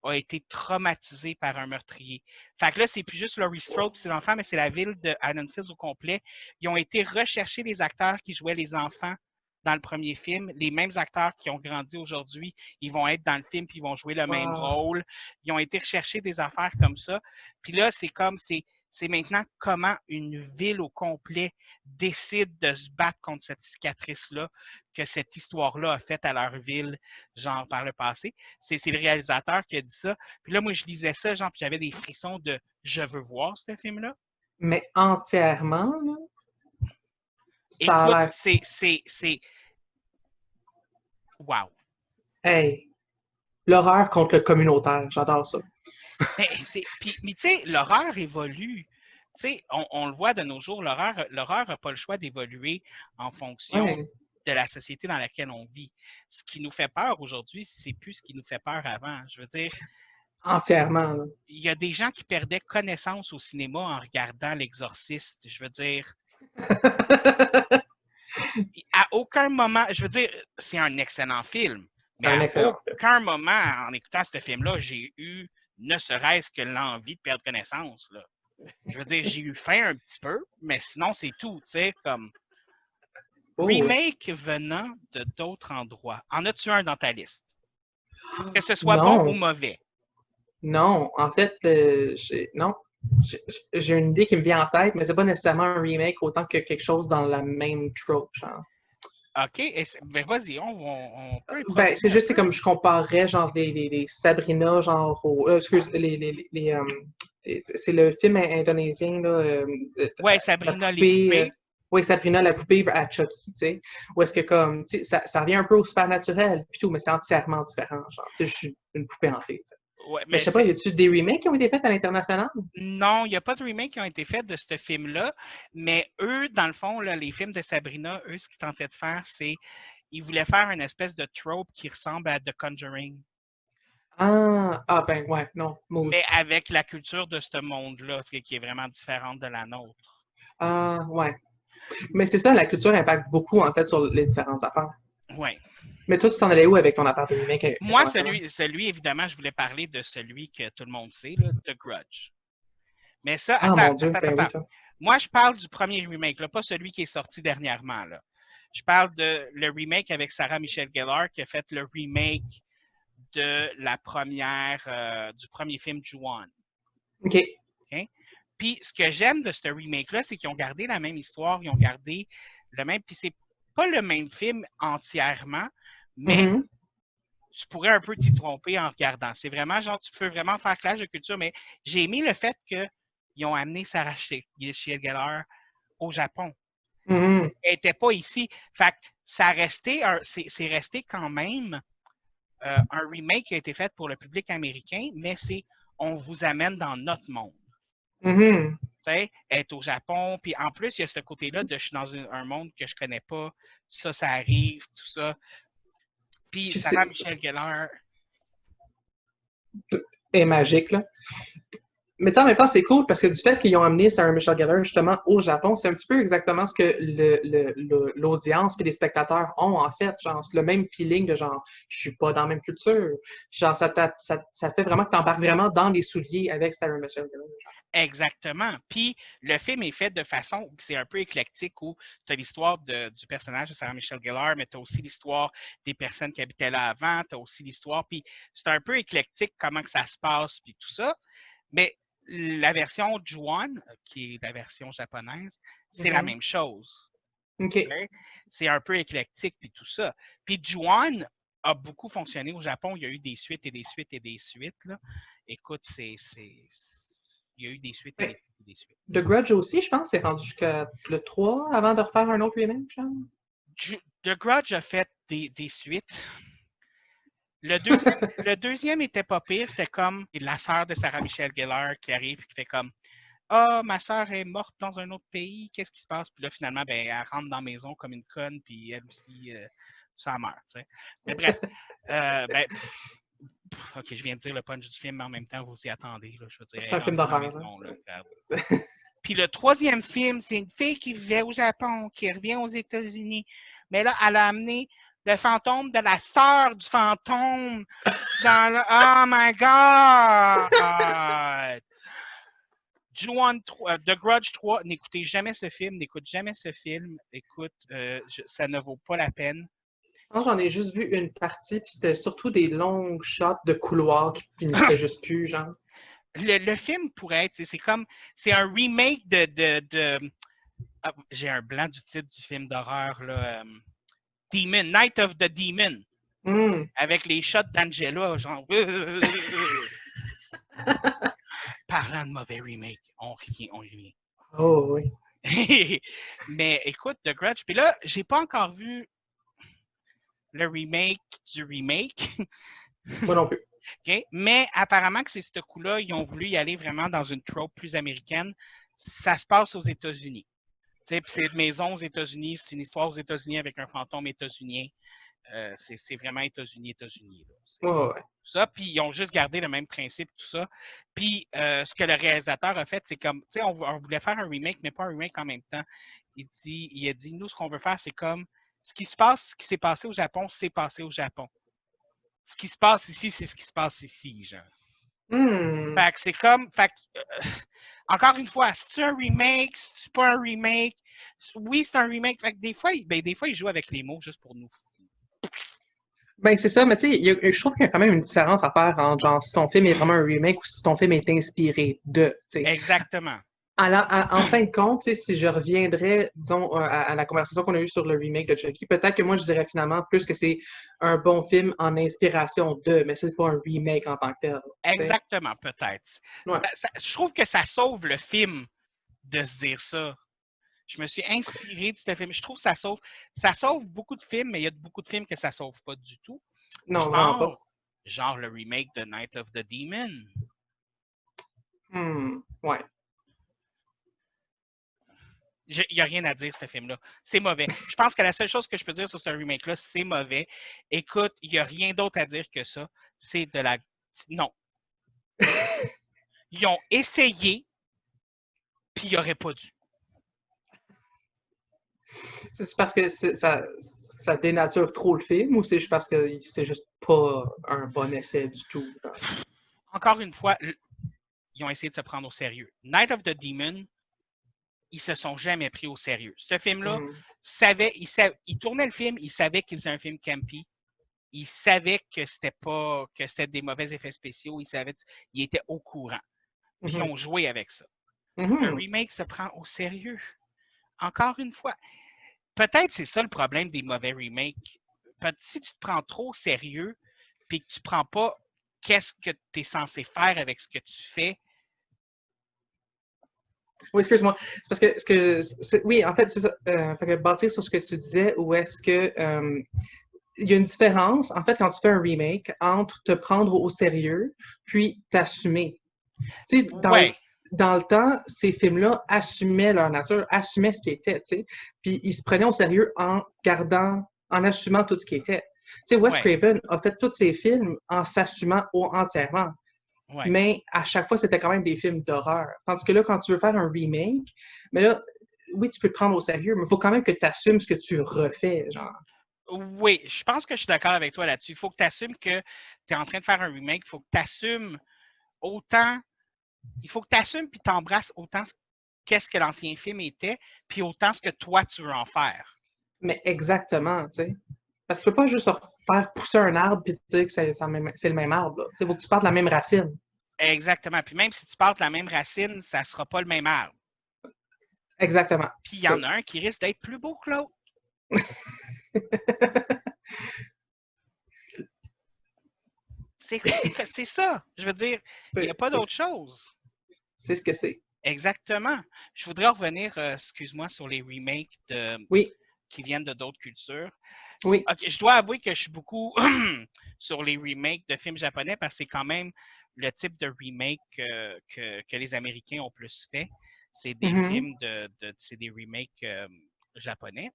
a été traumatisée par un meurtrier. Fait que là, c'est plus juste Laurie Strode et ses enfants, mais c'est la ville de Haddonfield au complet. Ils ont été rechercher les acteurs qui jouaient les enfants dans le premier film. Les mêmes acteurs qui ont grandi aujourd'hui, ils vont être dans le film puis ils vont jouer le même Wow. rôle. Ils ont été rechercher des affaires comme ça. Puis là, c'est maintenant comment une ville au complet décide de se battre contre cette cicatrice-là que cette histoire-là a faite à leur ville, genre par le passé. C'est le réalisateur qui a dit ça. Puis là, moi, je lisais ça, genre, puis j'avais des frissons de je veux voir ce film-là. Mais entièrement, là, ça a Écoute, l'air. c'est. Wow. Hey, l'horreur contre le communautaire, j'adore ça. Mais tu sais, l'horreur évolue. Tu sais, on le voit de nos jours, l'horreur n'a pas le choix d'évoluer en fonction Ouais, de la société dans laquelle on vit. Ce qui nous fait peur aujourd'hui, c'est plus ce qui nous fait peur avant. Je veux dire, entièrement, là. il y a des gens qui perdaient connaissance au cinéma en regardant L'Exorciste. Je veux dire, à aucun moment, je veux dire, c'est un excellent film, mais C'est un à excellent film. aucun moment, en écoutant ce film-là, j'ai eu ne serait-ce que l'envie de perdre connaissance, là. Je veux dire, j'ai eu faim un petit peu, mais sinon, c'est tout, tu sais, comme Oh, remake venant de d'autres endroits. En as-tu un dans ta liste? Que ce soit bon ou non, mauvais. non. En fait, non. J'ai une idée qui me vient en tête, mais c'est pas nécessairement un remake autant que quelque chose dans la même trope, genre. OK, ben vas-y, on peut Ben, improviser c'est un juste, c'est peu. comme je comparerais, genre, les Sabrina, genre, excuse, c'est le film indonésien, là, Ouais, la Sabrina les poupée, poupées. oui, Sabrina, la poupée à Chucky, tu sais, où est-ce que, comme, tu sais, ça revient un peu au supernaturel, puis tout, mais c'est entièrement différent, genre, c'est juste une poupée hantée, tu sais. Ouais, Mais je mais sais pas, y c'est a-tu des remakes qui ont été faits à l'international? non, il n'y a pas de remake qui ont été faits de ce film-là, mais eux, dans le fond, là, les films de Sabrina, eux, ce qu'ils tentaient de faire, c'est ils voulaient faire une espèce de trope qui ressemble à The Conjuring, Ben, ouais, non, mood. mais avec la culture de ce monde-là, qui est vraiment différente de la nôtre. Ouais. Mais c'est ça, la culture impacte beaucoup, en fait, sur les différentes affaires. Ouais. Mais toi, tu t'en allais où avec ton affaire de remake Moi, international? évidemment, je voulais parler de celui que tout le monde sait, là, The Grudge. Mais ça, Ah, attends, mon Dieu, attends, ben oui, attends. toi. Moi, je parle du premier remake, là, pas celui qui est sorti dernièrement. Là. Je parle de le remake avec Sarah Michelle Gellar qui a fait le remake de la première, du premier film Ju-On. OK. Okay? Puis ce que j'aime de ce remake-là, c'est qu'ils ont gardé la même histoire, ils ont gardé le même. Puis c'est pas le même film entièrement, mais tu pourrais un peu t'y tromper en regardant. C'est vraiment genre, tu peux vraiment faire clash de culture, mais j'ai aimé le fait qu'ils ont amené Sarah Michelle Gellar au Japon. Elle n'était pas ici. Fait que ça c'est resté quand même un remake qui a été fait pour le public américain, mais c'est on vous amène dans notre monde. Tu sais, être au Japon, puis en plus, il y a ce côté-là de je suis dans un monde que je connais pas, ça arrive, tout ça. Puis Sarah Michelle Gellar est magique, là. Mais tu sais, en même temps, c'est cool parce que du fait qu'ils ont amené Sarah Michelle Gellar justement au Japon, c'est un petit peu exactement ce que l'audience et les spectateurs ont en fait. Genre, le même feeling de genre, je suis pas dans la même culture. Genre, ça fait vraiment que tu embarques vraiment dans les souliers avec Sarah Michelle Gellar. Exactement. Puis le film est fait de façon, c'est un peu éclectique où tu as l'histoire du personnage de Sarah Michelle Gellar, mais tu as aussi l'histoire des personnes qui habitaient là avant, tu as aussi l'histoire, puis c'est un peu éclectique comment que ça se passe, puis tout ça. Mais la version Ju-On, qui est la version japonaise, c'est la même chose. OK. C'est un peu éclectique, puis tout ça. Puis Ju-On a beaucoup fonctionné au Japon. Il y a eu des suites et des suites et des suites. Là. Écoute, il y a eu des suites et des suites et des suites. The Grudge aussi, je pense, c'est rendu jusqu'à le 3 avant de refaire un autre remake, genre? The Grudge a fait des suites. Le deuxième était pas pire. C'était comme la sœur de Sarah Michelle Gellar qui arrive et qui fait comme ah, ma sœur est morte dans un autre pays, qu'est-ce qui se passe? Puis là, finalement, ben, elle rentre dans la maison comme une conne, puis elle aussi, ça meurt. T'sais. Mais bref, ben, OK, je viens de dire le punch du film, mais en même temps, vous y attendez. Là, je veux dire, c'est un film d'horreur. Puis le troisième film, c'est une fille qui vivait au Japon, qui revient aux États-Unis. Mais là, elle a amené le fantôme de la sœur du fantôme dans le... Oh my God! Ju-On 3, The Grudge 3, n'écoutez jamais ce film, n'écoute jamais ce film. Écoute, ça ne vaut pas la peine. Je pense que j'en ai juste vu une partie, puis c'était surtout des longs shots de couloirs qui finissaient juste plus, genre. Le film pourrait être, c'est un remake de j'ai un blanc du titre du film d'horreur, là. Demon, Night of the Demon. Avec les shots d'Angela, genre. Parlant de mauvais remake, on revient. Oh oui. Mais écoute, The Grudge, puis là, j'ai pas encore vu le remake du remake. Moi non plus. Okay? Mais apparemment que c'est ce coup-là, ils ont voulu y aller vraiment dans une trope plus américaine. Ça se passe aux États-Unis. C'est une maison aux États-Unis, c'est une histoire aux États-Unis avec un fantôme états-unien. C'est vraiment États-Unis. Ouais. Ça, puis ils ont juste gardé le même principe, tout ça. Puis ce que le réalisateur a fait, c'est comme, tu sais, on voulait faire un remake, mais pas un remake en même temps. Il a dit, nous, ce qu'on veut faire, c'est comme, ce qui s'est passé au Japon, c'est passé au Japon. Ce qui se passe ici, c'est ce qui se passe ici, genre. Fait que c'est comme, encore une fois, c'est un remake, c'est pas un remake. Oui, c'est un remake. Fait que des fois, ils jouent avec les mots juste pour nous. Ben, c'est ça, mais tu sais, je trouve qu'il y a quand même une différence à faire entre genre si ton film est vraiment un remake ou si ton film est inspiré de. T'sais. Exactement. En fin de compte, si je reviendrais, disons, à la conversation qu'on a eue sur le remake de Chucky, peut-être que moi, je dirais finalement plus que c'est un bon film en inspiration de, mais c'est pas un remake en tant que tel. Exactement, peut-être. Ouais. Je trouve que ça sauve le film de se dire ça. Je me suis inspiré de ce film. Je trouve que ça sauve beaucoup de films, mais il y a beaucoup de films que ça sauve pas du tout. Non, vraiment pas. Genre le remake de Night of the Demon. Ouais. Il n'y a rien à dire, ce film-là. C'est mauvais. Je pense que la seule chose que je peux dire sur ce remake-là, c'est mauvais. Écoute, il n'y a rien d'autre à dire que ça. C'est de la... Non. Ils ont essayé, puis ils n'auraient pas dû. C'est parce que ça dénature trop le film ou c'est juste parce que c'est juste pas un bon essai du tout? Encore une fois, ils ont essayé de se prendre au sérieux. Night of the Demon, ils se sont jamais pris au sérieux. Ce film-là, Mhm. il tournait le film, il savait qu'il faisait un film campy. Il savait que c'était des mauvais effets spéciaux. Il était au courant. Puis ils Mhm. ont joué avec ça. Le Mhm. remake se prend au sérieux. Encore une fois. Peut-être c'est ça le problème des mauvais remakes. Si tu te prends trop au sérieux, puis que tu ne prends pas qu'est-ce que tu es censé faire avec ce que tu fais. Oui, excuse-moi. C'est parce que, oui, en fait, c'est ça. Fait que bâtir sur ce que tu disais, où est-ce que il y a une différence, en fait, quand tu fais un remake, entre te prendre au sérieux, puis t'assumer. Tu sais, Ouais, dans le temps, ces films-là assumaient leur nature, assumaient ce qui était, tu sais. Puis ils se prenaient au sérieux en assumant tout ce qui était. Tu sais, Wes ouais, Craven a fait tous ses films en s'assumant entièrement. ouais. Mais à chaque fois, c'était quand même des films d'horreur. Tandis que là, quand tu veux faire un remake, mais là, oui, tu peux te prendre au sérieux, mais il faut quand même que tu assumes ce que tu refais, genre. Oui, je pense que je suis d'accord avec toi là-dessus. Il faut que tu assumes que tu es en train de faire un remake. Il faut que tu assumes autant. Il faut que tu assumes puis t'embrasses autant qu'est-ce que l'ancien film était, puis autant ce que toi, tu veux en faire. Mais exactement, tu sais. Parce que tu peux pas juste faire pousser un arbre puis te dire que c'est le même arbre. Il faut que tu partes de la même racine. Exactement. Puis même si tu parles de la même racine, ça ne sera pas le même arbre. Exactement. Puis il y Ça. en a un qui risque d'être plus beau que l'autre. C'est ça. Je veux dire, il n'y a pas d'autre chose. C'est ce que c'est. Exactement. Je voudrais revenir, excuse-moi, sur les remakes Oui, qui viennent de d'autres cultures. oui. Ok, je dois avouer que je suis beaucoup sur les remakes de films japonais parce que c'est quand même le type de remake que les Américains ont plus fait. C'est des Mhm. films c'est des remakes japonais.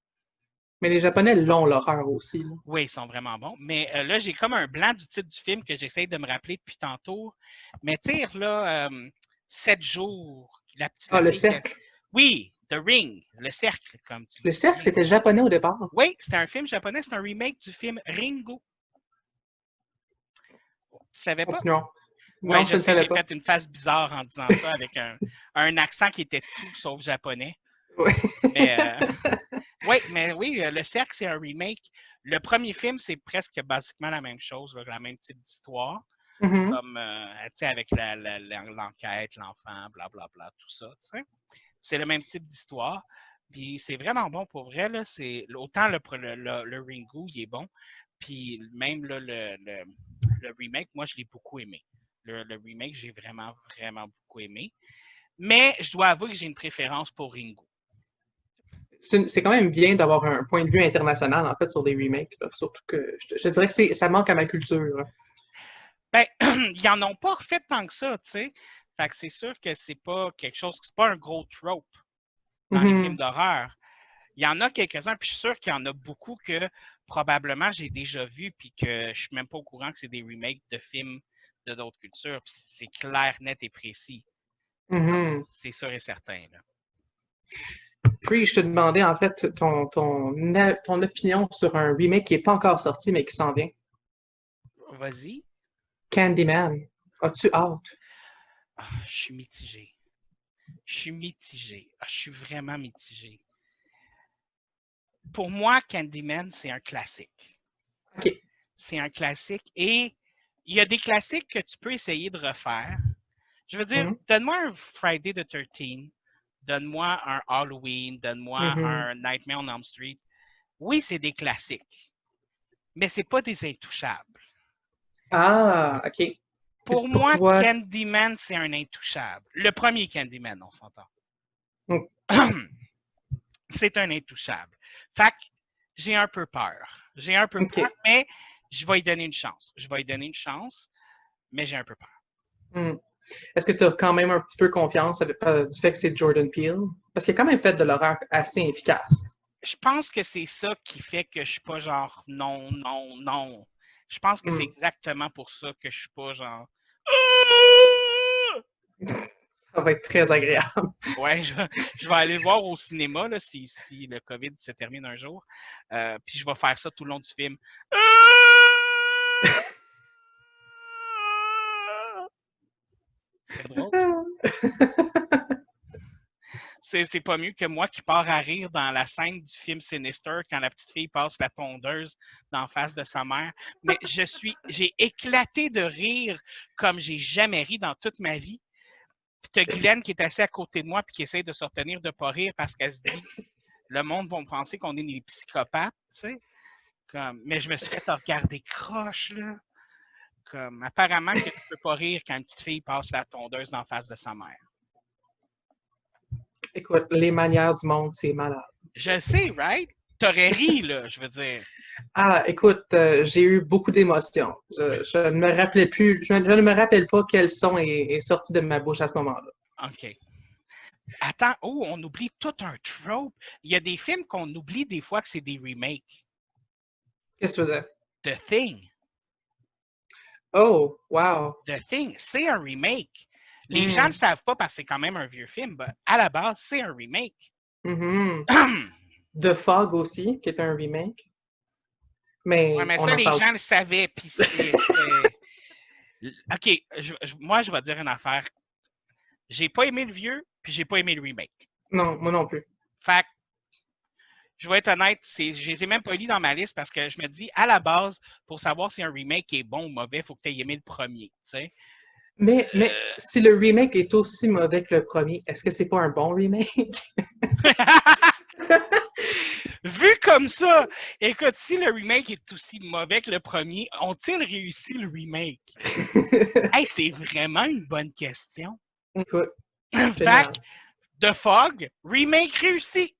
Mais les Japonais l'ont, l'horreur aussi, là. Oui, ils sont vraiment bons. Mais là, j'ai comme un blanc du titre du film que j'essaie de me rappeler depuis tantôt. Mais tu sais, là, 7 jours, Ah, la le fille que... cercle. Oui, The Ring, le cercle, comme tu Le dis si cercle, bien. c'était japonais au départ. Oui, c'était un film japonais, c'est un remake du film Ringo. Tu savais pas? Continuons. Oui, Non, je je ne sais, savais j'ai pas. fait une face bizarre en disant ça avec un accent qui était tout sauf japonais. Oui. Mais ouais, mais oui, Le Cercle, c'est un remake. Le premier film, c'est presque basiquement la même chose, là, le même type d'histoire. Mhm. Comme, tu sais, avec l'enquête, l'enfant, blablabla, tout ça, tu sais. C'est le même type d'histoire. Puis c'est vraiment bon pour vrai, là. Autant le Ringu, il est bon. Puis même là, le remake, moi, je l'ai beaucoup aimé. Le remake, j'ai vraiment, vraiment beaucoup aimé. Mais je dois avouer que j'ai une préférence pour Ringu. C'est quand même bien d'avoir un point de vue international, en fait, sur des remakes, là. Surtout que je dirais que ça manque à ma culture. Ben, ils en ont pas refait tant que ça, tu sais. Fait que c'est sûr que c'est pas quelque chose, c'est pas un gros trope dans les films Mhm. d'horreur. Il y en a quelques-uns, puis je suis sûr qu'il y en a beaucoup que probablement j'ai déjà vu, puis que je suis même pas au courant que c'est des remakes de films de d'autres cultures. Puis c'est clair, net et précis. Mhm. C'est sûr et certain, là. Puis, je te demandais, en fait, ton opinion sur un remake qui n'est pas encore sorti, mais qui s'en vient. Vas-y. Candyman. As-tu hâte? Ah, je suis mitigé. Je suis mitigé. Ah, je suis vraiment mitigé. Pour moi, Candyman, c'est un classique. OK. C'est un classique et il y a des classiques que tu peux essayer de refaire. Je veux dire, Mhm. donne-moi un Friday the 13th, donne-moi un Halloween, donne-moi Mhm. un Nightmare on Elm Street. Oui, c'est des classiques, mais c'est pas des intouchables. Ah, OK. Pour Pour moi, toi, Candyman, c'est un intouchable. Le premier Candyman, on s'entend. mm, C'est un intouchable. Fait que j'ai un peu peur. J'ai un peu peur, OK. mais je vais lui donner une chance. Je vais lui donner une chance, mais j'ai un peu peur. Mm. Est-ce que tu as quand même un petit peu confiance du fait que c'est Jordan Peele? Parce qu'il a quand même fait de l'horreur assez efficace. Je pense que c'est ça qui fait que je suis pas genre non, non, non. Je pense que c'est Mm. exactement pour ça que je suis pas genre. Ça va être très agréable. Ouais, je vais aller voir au cinéma là, si le COVID se termine un jour. Puis je vais faire ça tout le long du film. C'est drôle. c'est pas mieux que moi qui pars à rire dans la scène du film Sinister quand la petite fille passe la tondeuse d'en face de sa mère. Mais j'ai éclaté de rire comme j'ai jamais ri dans toute ma vie. Puis t'as Guylaine qui est assise à côté de moi puis qui essaie de se retenir de pas rire parce qu'elle se dit le monde va me penser qu'on est des psychopathes, tu sais. Mais je me suis fait regarder croche, là. Apparemment que tu peux pas rire quand une petite fille passe la tondeuse en face de sa mère. Écoute, les manières du monde, c'est malade. Je sais, right? T'aurais ri, là, je veux dire. Ah, écoute, j'ai eu beaucoup d'émotions. Je ne me rappelais plus, je ne me rappelle pas quel son est sorti de ma bouche à ce moment-là. OK. Attends, on oublie tout un trope. Il y a des films qu'on oublie des fois que c'est des remakes. Qu'est-ce que tu faisais? The Thing. Oh, wow. The Thing, c'est un remake. Les gens ne le savent pas parce que c'est quand même un vieux film, mais à la base, c'est un remake. The Fog aussi, qui est un remake. Mais, ouais, mais ça, les gens le savaient. Puis OK, moi, je vais dire une affaire. J'ai pas aimé le vieux, puis j'ai pas aimé le remake. Non, moi non plus. Fait que, je vais être honnête, je les ai même pas lus dans ma liste parce que je me dis, à la base, pour savoir si un remake est bon ou mauvais, il faut que tu aies aimé le premier, tu sais. Mais si le remake est aussi mauvais que le premier, est-ce que c'est pas un bon remake? Vu comme ça, écoute, si le remake est aussi mauvais que le premier, ont-ils réussi le remake? Hey, c'est vraiment une bonne question. Écoute. Fait The Fog, remake réussi.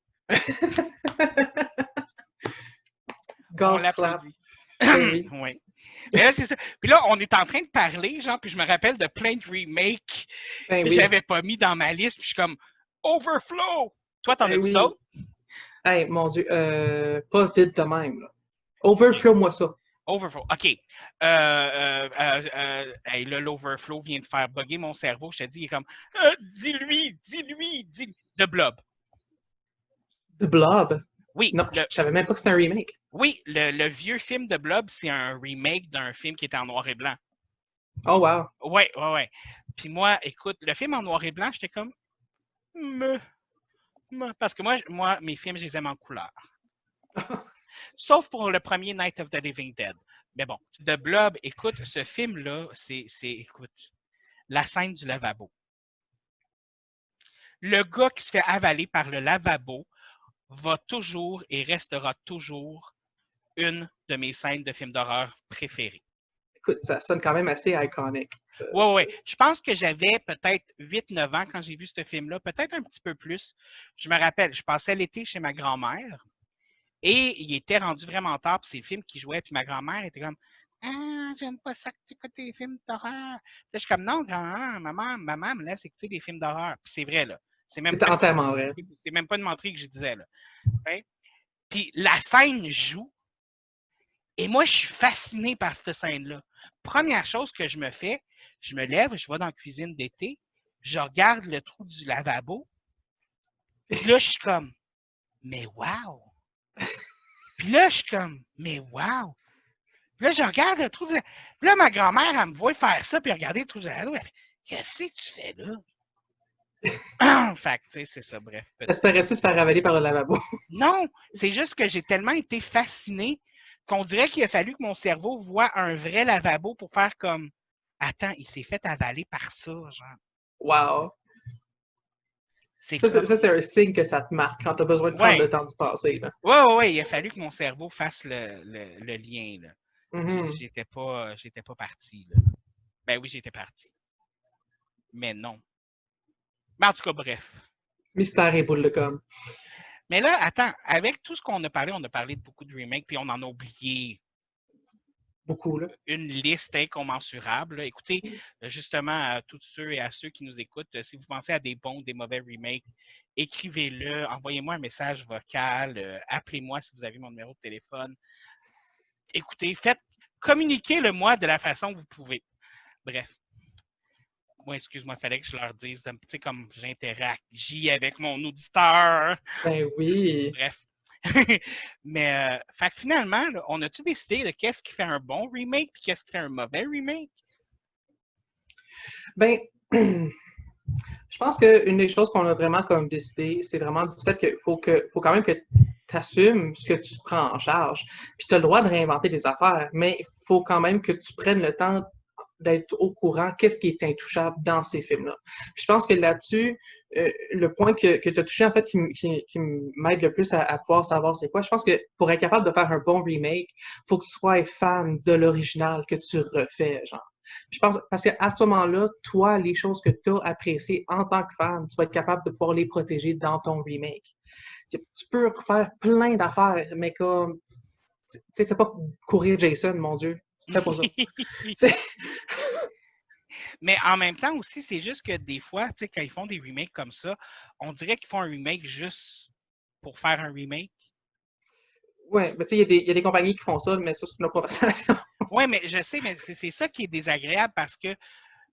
On l'applaudit. Oui. Oui. Mais là, c'est ça. Puis là, on est en train de parler, genre, puis je me rappelle de plein de remakes que j'avais pas mis dans ma liste, puis je suis comme Overflow! Toi, t'en as-tu d'autres? Hey, mon Dieu, pas vite de même, là. Overflow-moi ça. Overflow, OK. Là, l'Overflow vient de faire bugger mon cerveau. Je te dis, il est comme dis-lui. The Blob. The Blob? Oui. Non, je savais même pas que c'était un remake. Oui, le vieux film de Blob, c'est un remake d'un film qui était en noir et blanc. Oh, wow. Ouais. Puis moi, écoute, le film en noir et blanc, j'étais comme parce que moi, mes films, je les aime en couleur. Sauf pour le premier Night of the Living Dead. Mais bon, The Blob, écoute, ce film-là, écoute, la scène du lavabo. Le gars qui se fait avaler par le lavabo va toujours et restera toujours une de mes scènes de films d'horreur préférées. Écoute, ça sonne quand même assez iconique. Oui. Je pense que j'avais peut-être 8-9 ans quand j'ai vu ce film-là, peut-être un petit peu plus. Je me rappelle, je passais l'été chez ma grand-mère et il était rendu vraiment tard, puis c'est le film qui jouait, puis ma grand-mère était comme « Ah, j'aime pas ça que tu écoutes des films d'horreur. » Là, je suis comme « Non, grand-mère, maman me laisse écouter des films d'horreur. » Puis c'est vrai, là. C'est entièrement vrai. C'est même pas une menterie que je disais, là. Okay? Puis la scène joue, et moi, je suis fasciné par cette scène-là. Première chose que je me fais, je me lève, je vais dans la cuisine d'été, je regarde le trou du lavabo, puis là, je suis comme « Mais wow! » Puis là, je suis comme « Mais wow! » Puis là, je regarde le trou du lavabo. Puis là, ma grand-mère, elle me voit faire ça, puis regarder le trou du lavabo. Elle fait « Qu'est-ce que tu fais là? » Fait que, tu sais, c'est ça, bref. Espérais-tu te faire avaler par le lavabo? Non! C'est juste que j'ai tellement été fasciné qu'on dirait qu'il a fallu que mon cerveau voit un vrai lavabo pour faire comme attends, il s'est fait avaler par ça, genre. Wow! Ça, c'est un signe que ça te marque quand tu as besoin de prendre le temps d'y passer. Oui, il a fallu que mon cerveau fasse le lien. Là. J'étais pas parti. Là. Ben oui, j'étais parti. Mais non. Mais en tout cas, bref. Mystère et boule de com. Mais là, attends, avec tout ce qu'on a parlé de beaucoup de remakes, puis on en a oublié beaucoup, là. Une liste incommensurable. Là. Écoutez, justement, à tous ceux et à ceux qui nous écoutent, si vous pensez à des bons, des mauvais remakes, écrivez-le, envoyez-moi un message vocal, appelez-moi si vous avez mon numéro de téléphone. Écoutez, communiquez-le moi de la façon que vous pouvez. Bref. Moi, excuse-moi, il fallait que je leur dise, tu sais, comme j'interagis avec mon auditeur. Ben oui. Bref. Mais fait que finalement, là, on a-tu décidé de qu'est-ce qui fait un bon remake et qu'est-ce qui fait un mauvais remake? Ben, Je pense qu'une des choses qu'on a vraiment comme décidé, c'est vraiment du fait qu'il faut quand même que tu assumes ce que tu prends en charge. Puis tu as le droit de réinventer des affaires, mais il faut quand même que tu prennes le temps d'être au courant qu'est-ce qui est intouchable dans ces films-là. Puis je pense que là-dessus, le point que tu as touché, en fait, qui m'aide le plus à pouvoir savoir c'est quoi, je pense que pour être capable de faire un bon remake, il faut que tu sois fan de l'original que tu refais, genre. Je pense, parce qu'à ce moment-là, toi, les choses que tu as appréciées en tant que fan, tu vas être capable de pouvoir les protéger dans ton remake. Tu peux refaire plein d'affaires, mais comme, tu sais, fais pas courir Jason, mon Dieu. Fais pas ça. Mais en même temps aussi, c'est juste que des fois, tu sais, quand ils font des remakes comme ça, on dirait qu'ils font un remake juste pour faire un remake. Ouais, mais tu sais, il y a des compagnies qui font ça, mais ça, c'est une autre conversation. Oui, mais je sais, mais c'est ça qui est désagréable parce que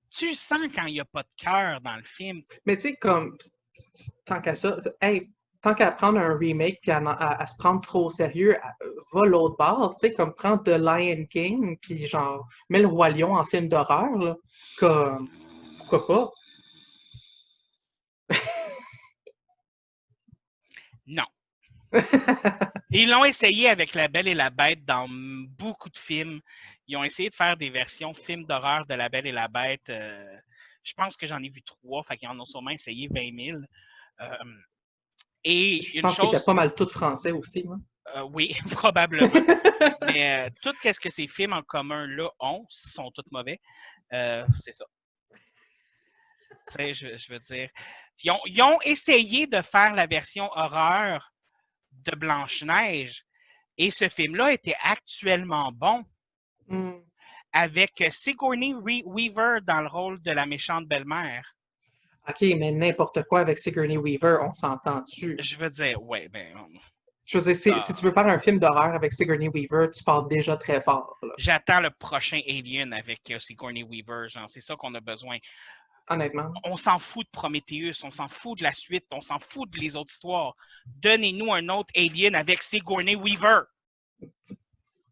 tu sens quand il n'y a pas de cœur dans le film. Mais tu sais, comme, tant qu'à ça, hey, tant qu'à prendre un remake et à se prendre trop au sérieux, va l'autre bord, tu sais, comme prendre The Lion King, puis genre, mets le Roi Lion en film d'horreur, là, comme, pourquoi pas? Non. Ils l'ont essayé avec La Belle et la Bête dans beaucoup de films. Ils ont essayé de faire des versions films d'horreur de La Belle et la Bête. Je pense que j'en ai vu 3, fait qu'ils en ont sûrement essayé 20 000. Et Je une pense qu'il était chose, pas mal tout français aussi, hein. oui, probablement. Mais tout ce que ces films en commun là ont, sont tous mauvais. C'est ça. Tu sais, je veux dire. Ils ont essayé de faire la version horreur de Blanche-Neige. Et ce film-là était actuellement bon Mm. avec Sigourney Weaver dans le rôle de la méchante belle-mère. OK, mais n'importe quoi avec Sigourney Weaver, on s'entend-tu? Je veux dire, ouais, ben, Je veux dire, si tu veux faire un film d'horreur avec Sigourney Weaver, tu pars déjà très fort, là. j'attends le prochain Alien avec Sigourney Weaver. Genre, c'est ça qu'on a besoin. Honnêtement. On s'en fout de Prometheus, on s'en fout de la suite, on s'en fout de les autres histoires. Donnez-nous un autre Alien avec Sigourney Weaver.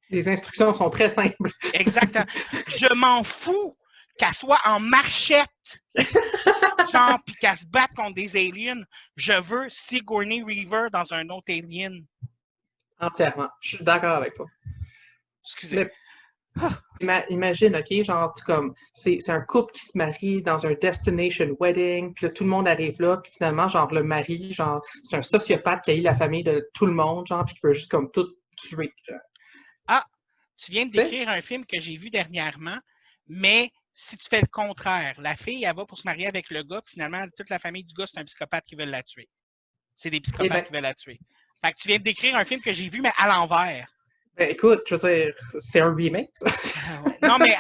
Les instructions sont très simples. Exactement. Je m'en fous qu'elle soit en marchette, genre, puis qu'elle se batte contre des aliens. Je veux Sigourney Weaver dans un autre Alien. Entièrement. Je suis d'accord avec toi. Excusez. Mais imagine, OK, genre, comme, c'est un couple qui se marie dans un destination wedding, puis là, tout le monde arrive là, puis finalement, genre, le mari, genre, c'est un sociopathe qui a eu la famille de tout le monde, genre, puis qui veut juste, comme, tout tuer, genre. Ah, tu viens de Tu sais? décrire un film que j'ai vu dernièrement, mais si tu fais le contraire, la fille, elle va pour se marier avec le gars, puis finalement, toute la famille du gars, c'est un psychopathe qui veut la tuer. C'est des Eh psychopathes ben, qui veulent la tuer. Fait que tu viens de décrire un film que j'ai vu, mais à l'envers. ben, écoute, je veux dire, c'est un remake, ça. Ouais. Non, mais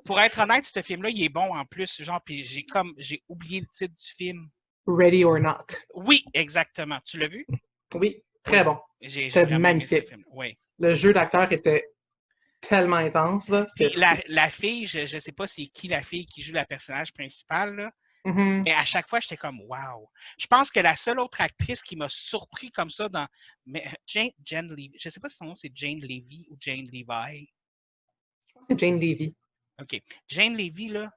pour être honnête, ce film-là, il est bon en plus. Genre, puis j'ai oublié le titre du film. Ready or Not. Oui, exactement. Tu l'as vu? Oui, très bon. J'ai C'était vraiment aimé ce magnifique. film. Oui. Le jeu d'acteur était tellement intense, là. Puis la fille, je ne sais pas c'est qui la fille qui joue la personnage principal, là, Mhm. mais à chaque fois, j'étais comme wow. Je pense que la seule autre actrice qui m'a surpris comme ça dans. Mais Jane Levy, je ne sais pas si son nom c'est Jane Levy ou Jane Levi. C'est Jane Levy. OK. Jane Levy, là,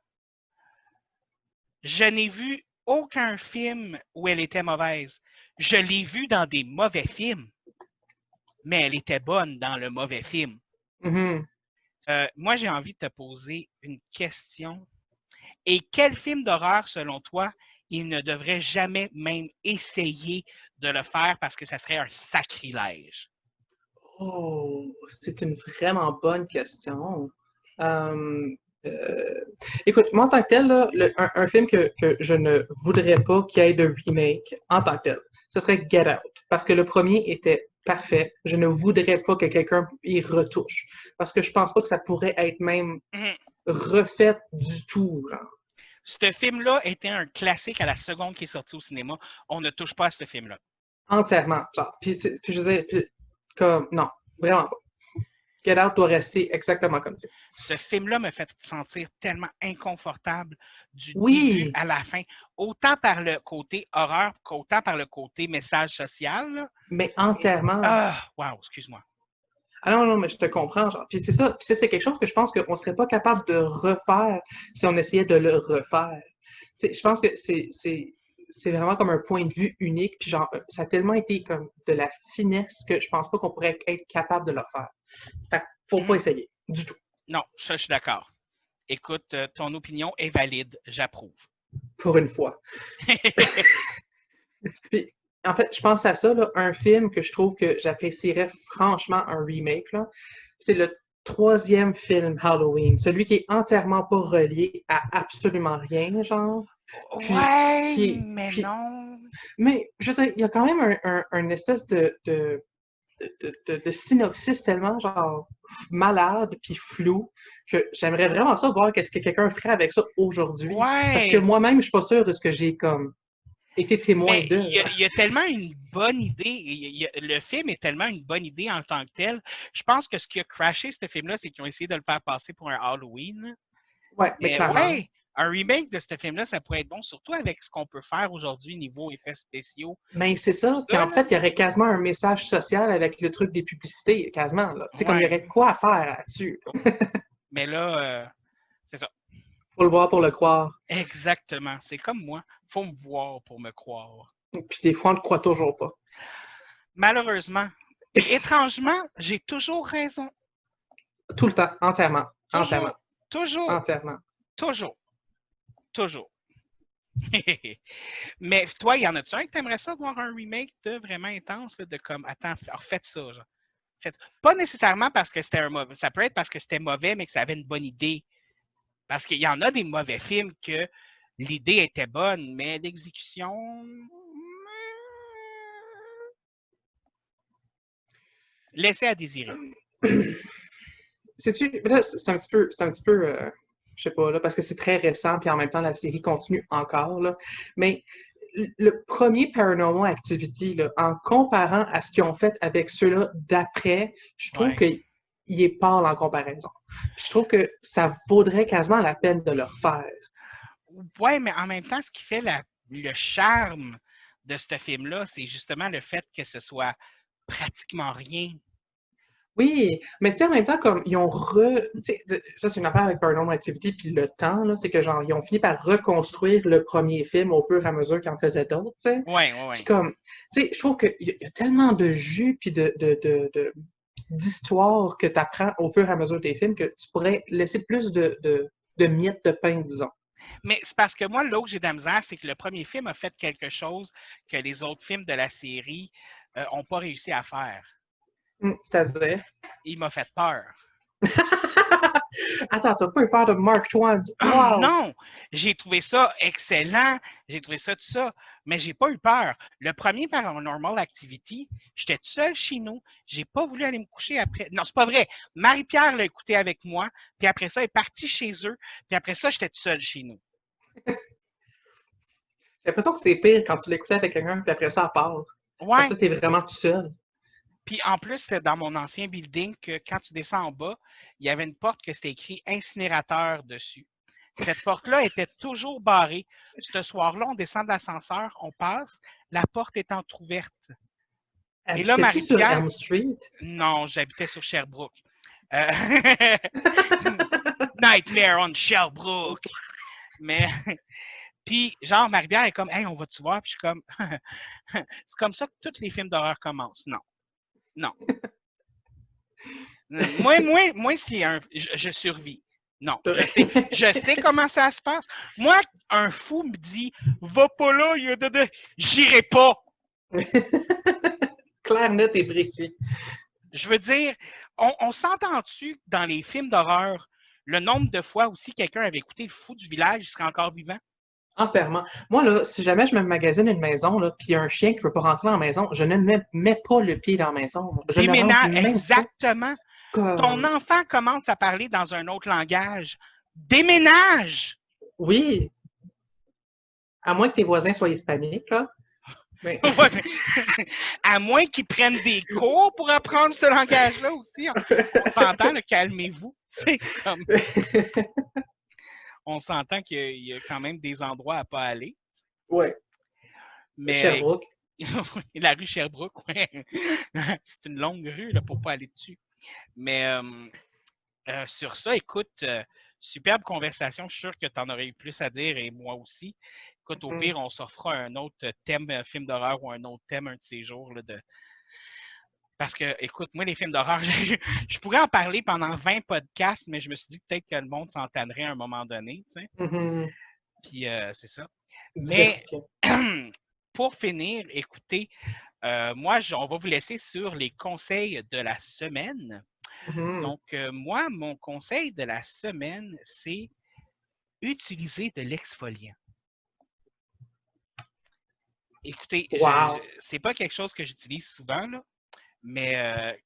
je n'ai vu aucun film où elle était mauvaise. Je l'ai vue dans des mauvais films, mais elle était bonne dans le mauvais film. Mhm. Moi, j'ai envie de te poser une question. Et quel film d'horreur, selon toi, il ne devrait jamais même essayer de le faire parce que ça serait un sacrilège? Oh, c'est une vraiment bonne question. Euh, euh, écoute, moi en tant que tel, là, un film que je ne voudrais pas qu'il y ait de remake en tant que tel, ce serait Get Out. Parce que le premier était parfait. Je ne voudrais pas que quelqu'un y retouche. Parce que je pense pas que ça pourrait être même refait du tout, genre. Ce film-là était un classique à la seconde qui est sorti au cinéma. On ne touche pas à ce film-là. Entièrement. Genre. Puis je disais, comme, non, vraiment pas. Get Out doit rester exactement comme ça. Ce film-là me fait sentir tellement inconfortable du début Oui, à la fin, autant par le côté horreur qu'autant par le côté message social. Là. mais entièrement. Ah, wow, excuse-moi. Ah non, non, mais je te comprends, genre. Puis c'est ça, puis c'est quelque chose que je pense qu'on serait pas capable de refaire si on essayait de le refaire. Je pense que c'est vraiment comme un point de vue unique, puis genre, ça a tellement été comme de la finesse que je pense pas qu'on pourrait être capable de le faire. Fait que faut pas essayer, du tout. Non, ça, je suis d'accord. Écoute, ton opinion est valide, j'approuve. Pour une fois. Puis, en fait, je pense à ça, là, un film que je trouve que j'apprécierais franchement un remake, là, c'est le troisième film Halloween, celui qui est entièrement pas relié à absolument rien, genre. Puis, Ouais, mais non. mais je sais, il y a quand même un espèce de synopsis tellement genre malade puis flou que j'aimerais vraiment ça voir qu'est-ce que quelqu'un ferait avec ça aujourd'hui. Parce que Ouais, moi-même, je suis pas sûre de ce que j'ai comme été témoin mais de. il y a tellement une bonne idée. Le film est tellement une bonne idée en tant que tel. Je pense que ce qui a crashé ce film-là, c'est qu'ils ont essayé de le faire passer pour un Halloween. Ouais, mais Mais clairement. ouais, un remake de ce film-là, ça pourrait être bon, surtout avec ce qu'on peut faire aujourd'hui niveau effets spéciaux. Mais c'est Tout ça. Puis ça, en là. fait, il y aurait quasiment un message social avec le truc des publicités, quasiment. Là. Tu sais, comme il y Ouais. aurait de quoi à faire là-dessus. Mais là, c'est ça. Faut le voir pour le croire. Exactement. C'est comme moi. Faut me voir pour me croire. Puis des fois, on ne croit toujours pas. Malheureusement. Et étrangement, j'ai toujours raison. Tout le temps, entièrement. Entièrement. Toujours. Toujours. Entièrement. Toujours. Toujours. Mais toi, y en a-tu un que t'aimerais ça voir un remake de vraiment intense, là, de comme, attends, faites ça, genre. Pas nécessairement parce que c'était un mauvais. Ça peut être parce que c'était mauvais, mais que ça avait une bonne idée. Parce qu'il y en a des mauvais films que l'idée était bonne, mais l'exécution. Laissez à désirer. Sais-tu, là, c'est un petit peu, je sais pas, là, parce que c'est très récent, puis en même temps, la série continue encore, là. Mais le premier Paranormal Activity, là, en comparant à ce qu'ils ont fait avec ceux-là d'après, je trouve Ouais. qu'il est pâle en comparaison. Puis je trouve que ça vaudrait quasiment la peine de le refaire. Ouais, mais en même temps, ce qui fait le charme de ce film-là, c'est justement le fait que ce soit pratiquement rien. Oui, mais tu sais, en même temps, comme ils ont tu sais, ça c'est une affaire avec Paranormal Activity, puis le temps, là, c'est que genre, ils ont fini par reconstruire le premier film au fur et à mesure qu'ils en faisaient d'autres, tu sais. Ouais, ouais, Puis ouais. comme, tu sais, je trouve qu'il y a tellement de jus, puis d'histoire que tu apprends au fur et à mesure des films que tu pourrais laisser plus de miettes de pain, disons. Mais c'est parce que moi, là où j'ai de la misère, c'est que le premier film a fait quelque chose que les autres films de la série n'ont pas réussi à faire. C'est-à-dire. Il m'a fait peur. Attends, t'as pas eu peur de Mark Twain? Wow! Non, j'ai trouvé ça excellent, j'ai trouvé ça tout ça, mais j'ai pas eu peur. Le premier Paranormal Activity, j'étais tout seul chez nous, j'ai pas voulu aller me coucher après. Non, c'est pas vrai. Marie-Pierre l'a écouté avec moi, puis après ça, elle est partie chez eux, puis après ça, j'étais tout seul chez nous. J'ai l'impression que c'est pire quand tu l'écoutais avec quelqu'un, puis après ça, elle part. Parce Ouais. que t'es vraiment tout seul. Puis en plus, c'était dans mon ancien building que quand tu descends en bas, il y avait une porte que c'était écrit incinérateur dessus. Cette porte-là était toujours barrée. Ce soir-là, on descend de l'ascenseur, on passe, la porte est entrouverte. Et là, Habitais-tu sur Marie-Pierre, Elm Street? non, j'habitais sur Sherbrooke. Euh, Nightmare on Sherbrooke. Mais, puis, genre, Marie-Pierre est comme, hey, on va-tu voir? Puis je suis comme, c'est comme ça que tous les films d'horreur commencent. Non, non. Moi si je survis. Non, je sais comment ça se passe. Moi, un fou me dit, va pas là, j'irai pas. Claire, net et précis. Je veux dire, on s'entend-tu dans les films d'horreur le nombre de fois aussi quelqu'un avait écouté Le Fou du village, il serait encore vivant? Entièrement. Moi, là, si jamais je me magasine une maison, là, puis il y a un chien qui veut pas rentrer dans la maison, je ne mets pas le pied dans la maison. Je ne rentre Déménage, même pas. exactement. Ton Comme... enfant commence à parler dans un autre langage. Déménage! Oui, à moins que tes voisins soient hispaniques, là. Mais... À moins qu'ils prennent des cours pour apprendre ce langage-là aussi. On s'entend, calmez-vous. C'est comme... On s'entend qu'il y a quand même des endroits à ne pas aller. Oui. Mais Sherbrooke. la rue Sherbrooke, ouais. C'est une longue rue là, pour ne pas aller dessus. Mais sur ça, écoute, superbe conversation. Je suis sûr que tu en aurais eu plus à dire et moi aussi. Écoute, au pire, on s'offrira un autre thème, film d'horreur ou un autre thème un de ces jours. Là, Parce que, écoute, moi, les films d'horreur, je pourrais en parler pendant 20 podcasts, mais je me suis dit peut-être que le monde s'entannerait à un moment donné. Tu sais. Puis c'est ça. Mais pour finir, écoutez, moi, on va vous laisser sur les conseils de la semaine. Donc, moi, mon conseil de la semaine, c'est utiliser de l'exfoliant. Écoutez, c'est pas quelque chose que j'utilise souvent, là, mais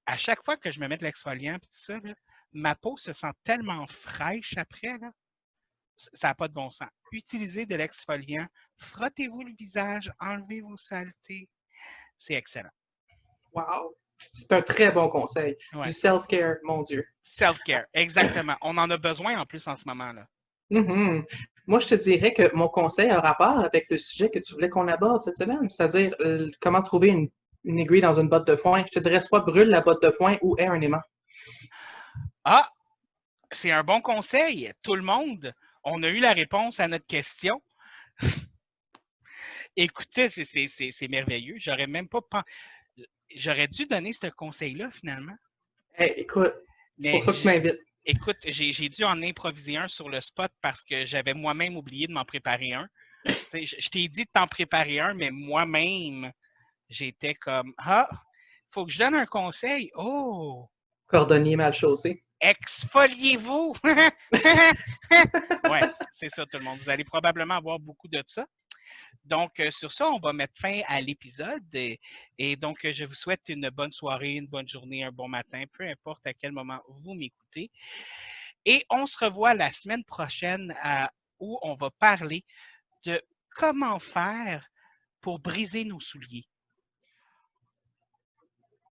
à chaque fois que je me mets de l'exfoliant et tout ça, là, ma peau se sent tellement fraîche après, là, ça n'a pas de bon sens. Utilisez de l'exfoliant, frottez-vous le visage, enlevez vos saletés. C'est excellent. Wow! C'est un très bon conseil. Ouais. Du self-care, mon Dieu. Self-care, exactement. On en a besoin en plus en ce moment-là. Moi, je te dirais que mon conseil a rapport avec le sujet que tu voulais qu'on aborde cette semaine, c'est-à-dire comment trouver une aiguille dans une botte de foin. Je te dirais soit brûle la botte de foin ou aie un aimant. Ah! C'est un bon conseil. Tout le monde, on a eu la réponse à notre question. Écoutez, c'est merveilleux. J'aurais même pas J'aurais dû donner ce conseil-là, finalement. Hey, écoute, c'est pour ça que tu m'invites. Écoute, j'ai dû en improviser un sur le spot parce que j'avais moi-même oublié de m'en préparer un. Je t'ai dit de t'en préparer un, mais moi-même, j'étais comme « Ah, il faut que je donne un conseil. Oh! » Cordonnier mal chaussé. Exfoliez-vous! Ouais, c'est ça tout le monde. Vous allez probablement avoir beaucoup de ça. Donc, sur ça, on va mettre fin à l'épisode. Et donc, je vous souhaite une bonne soirée, une bonne journée, un bon matin, peu importe à quel moment vous m'écoutez. Et on se revoit la semaine prochaine où on va parler de comment faire pour briser nos souliers.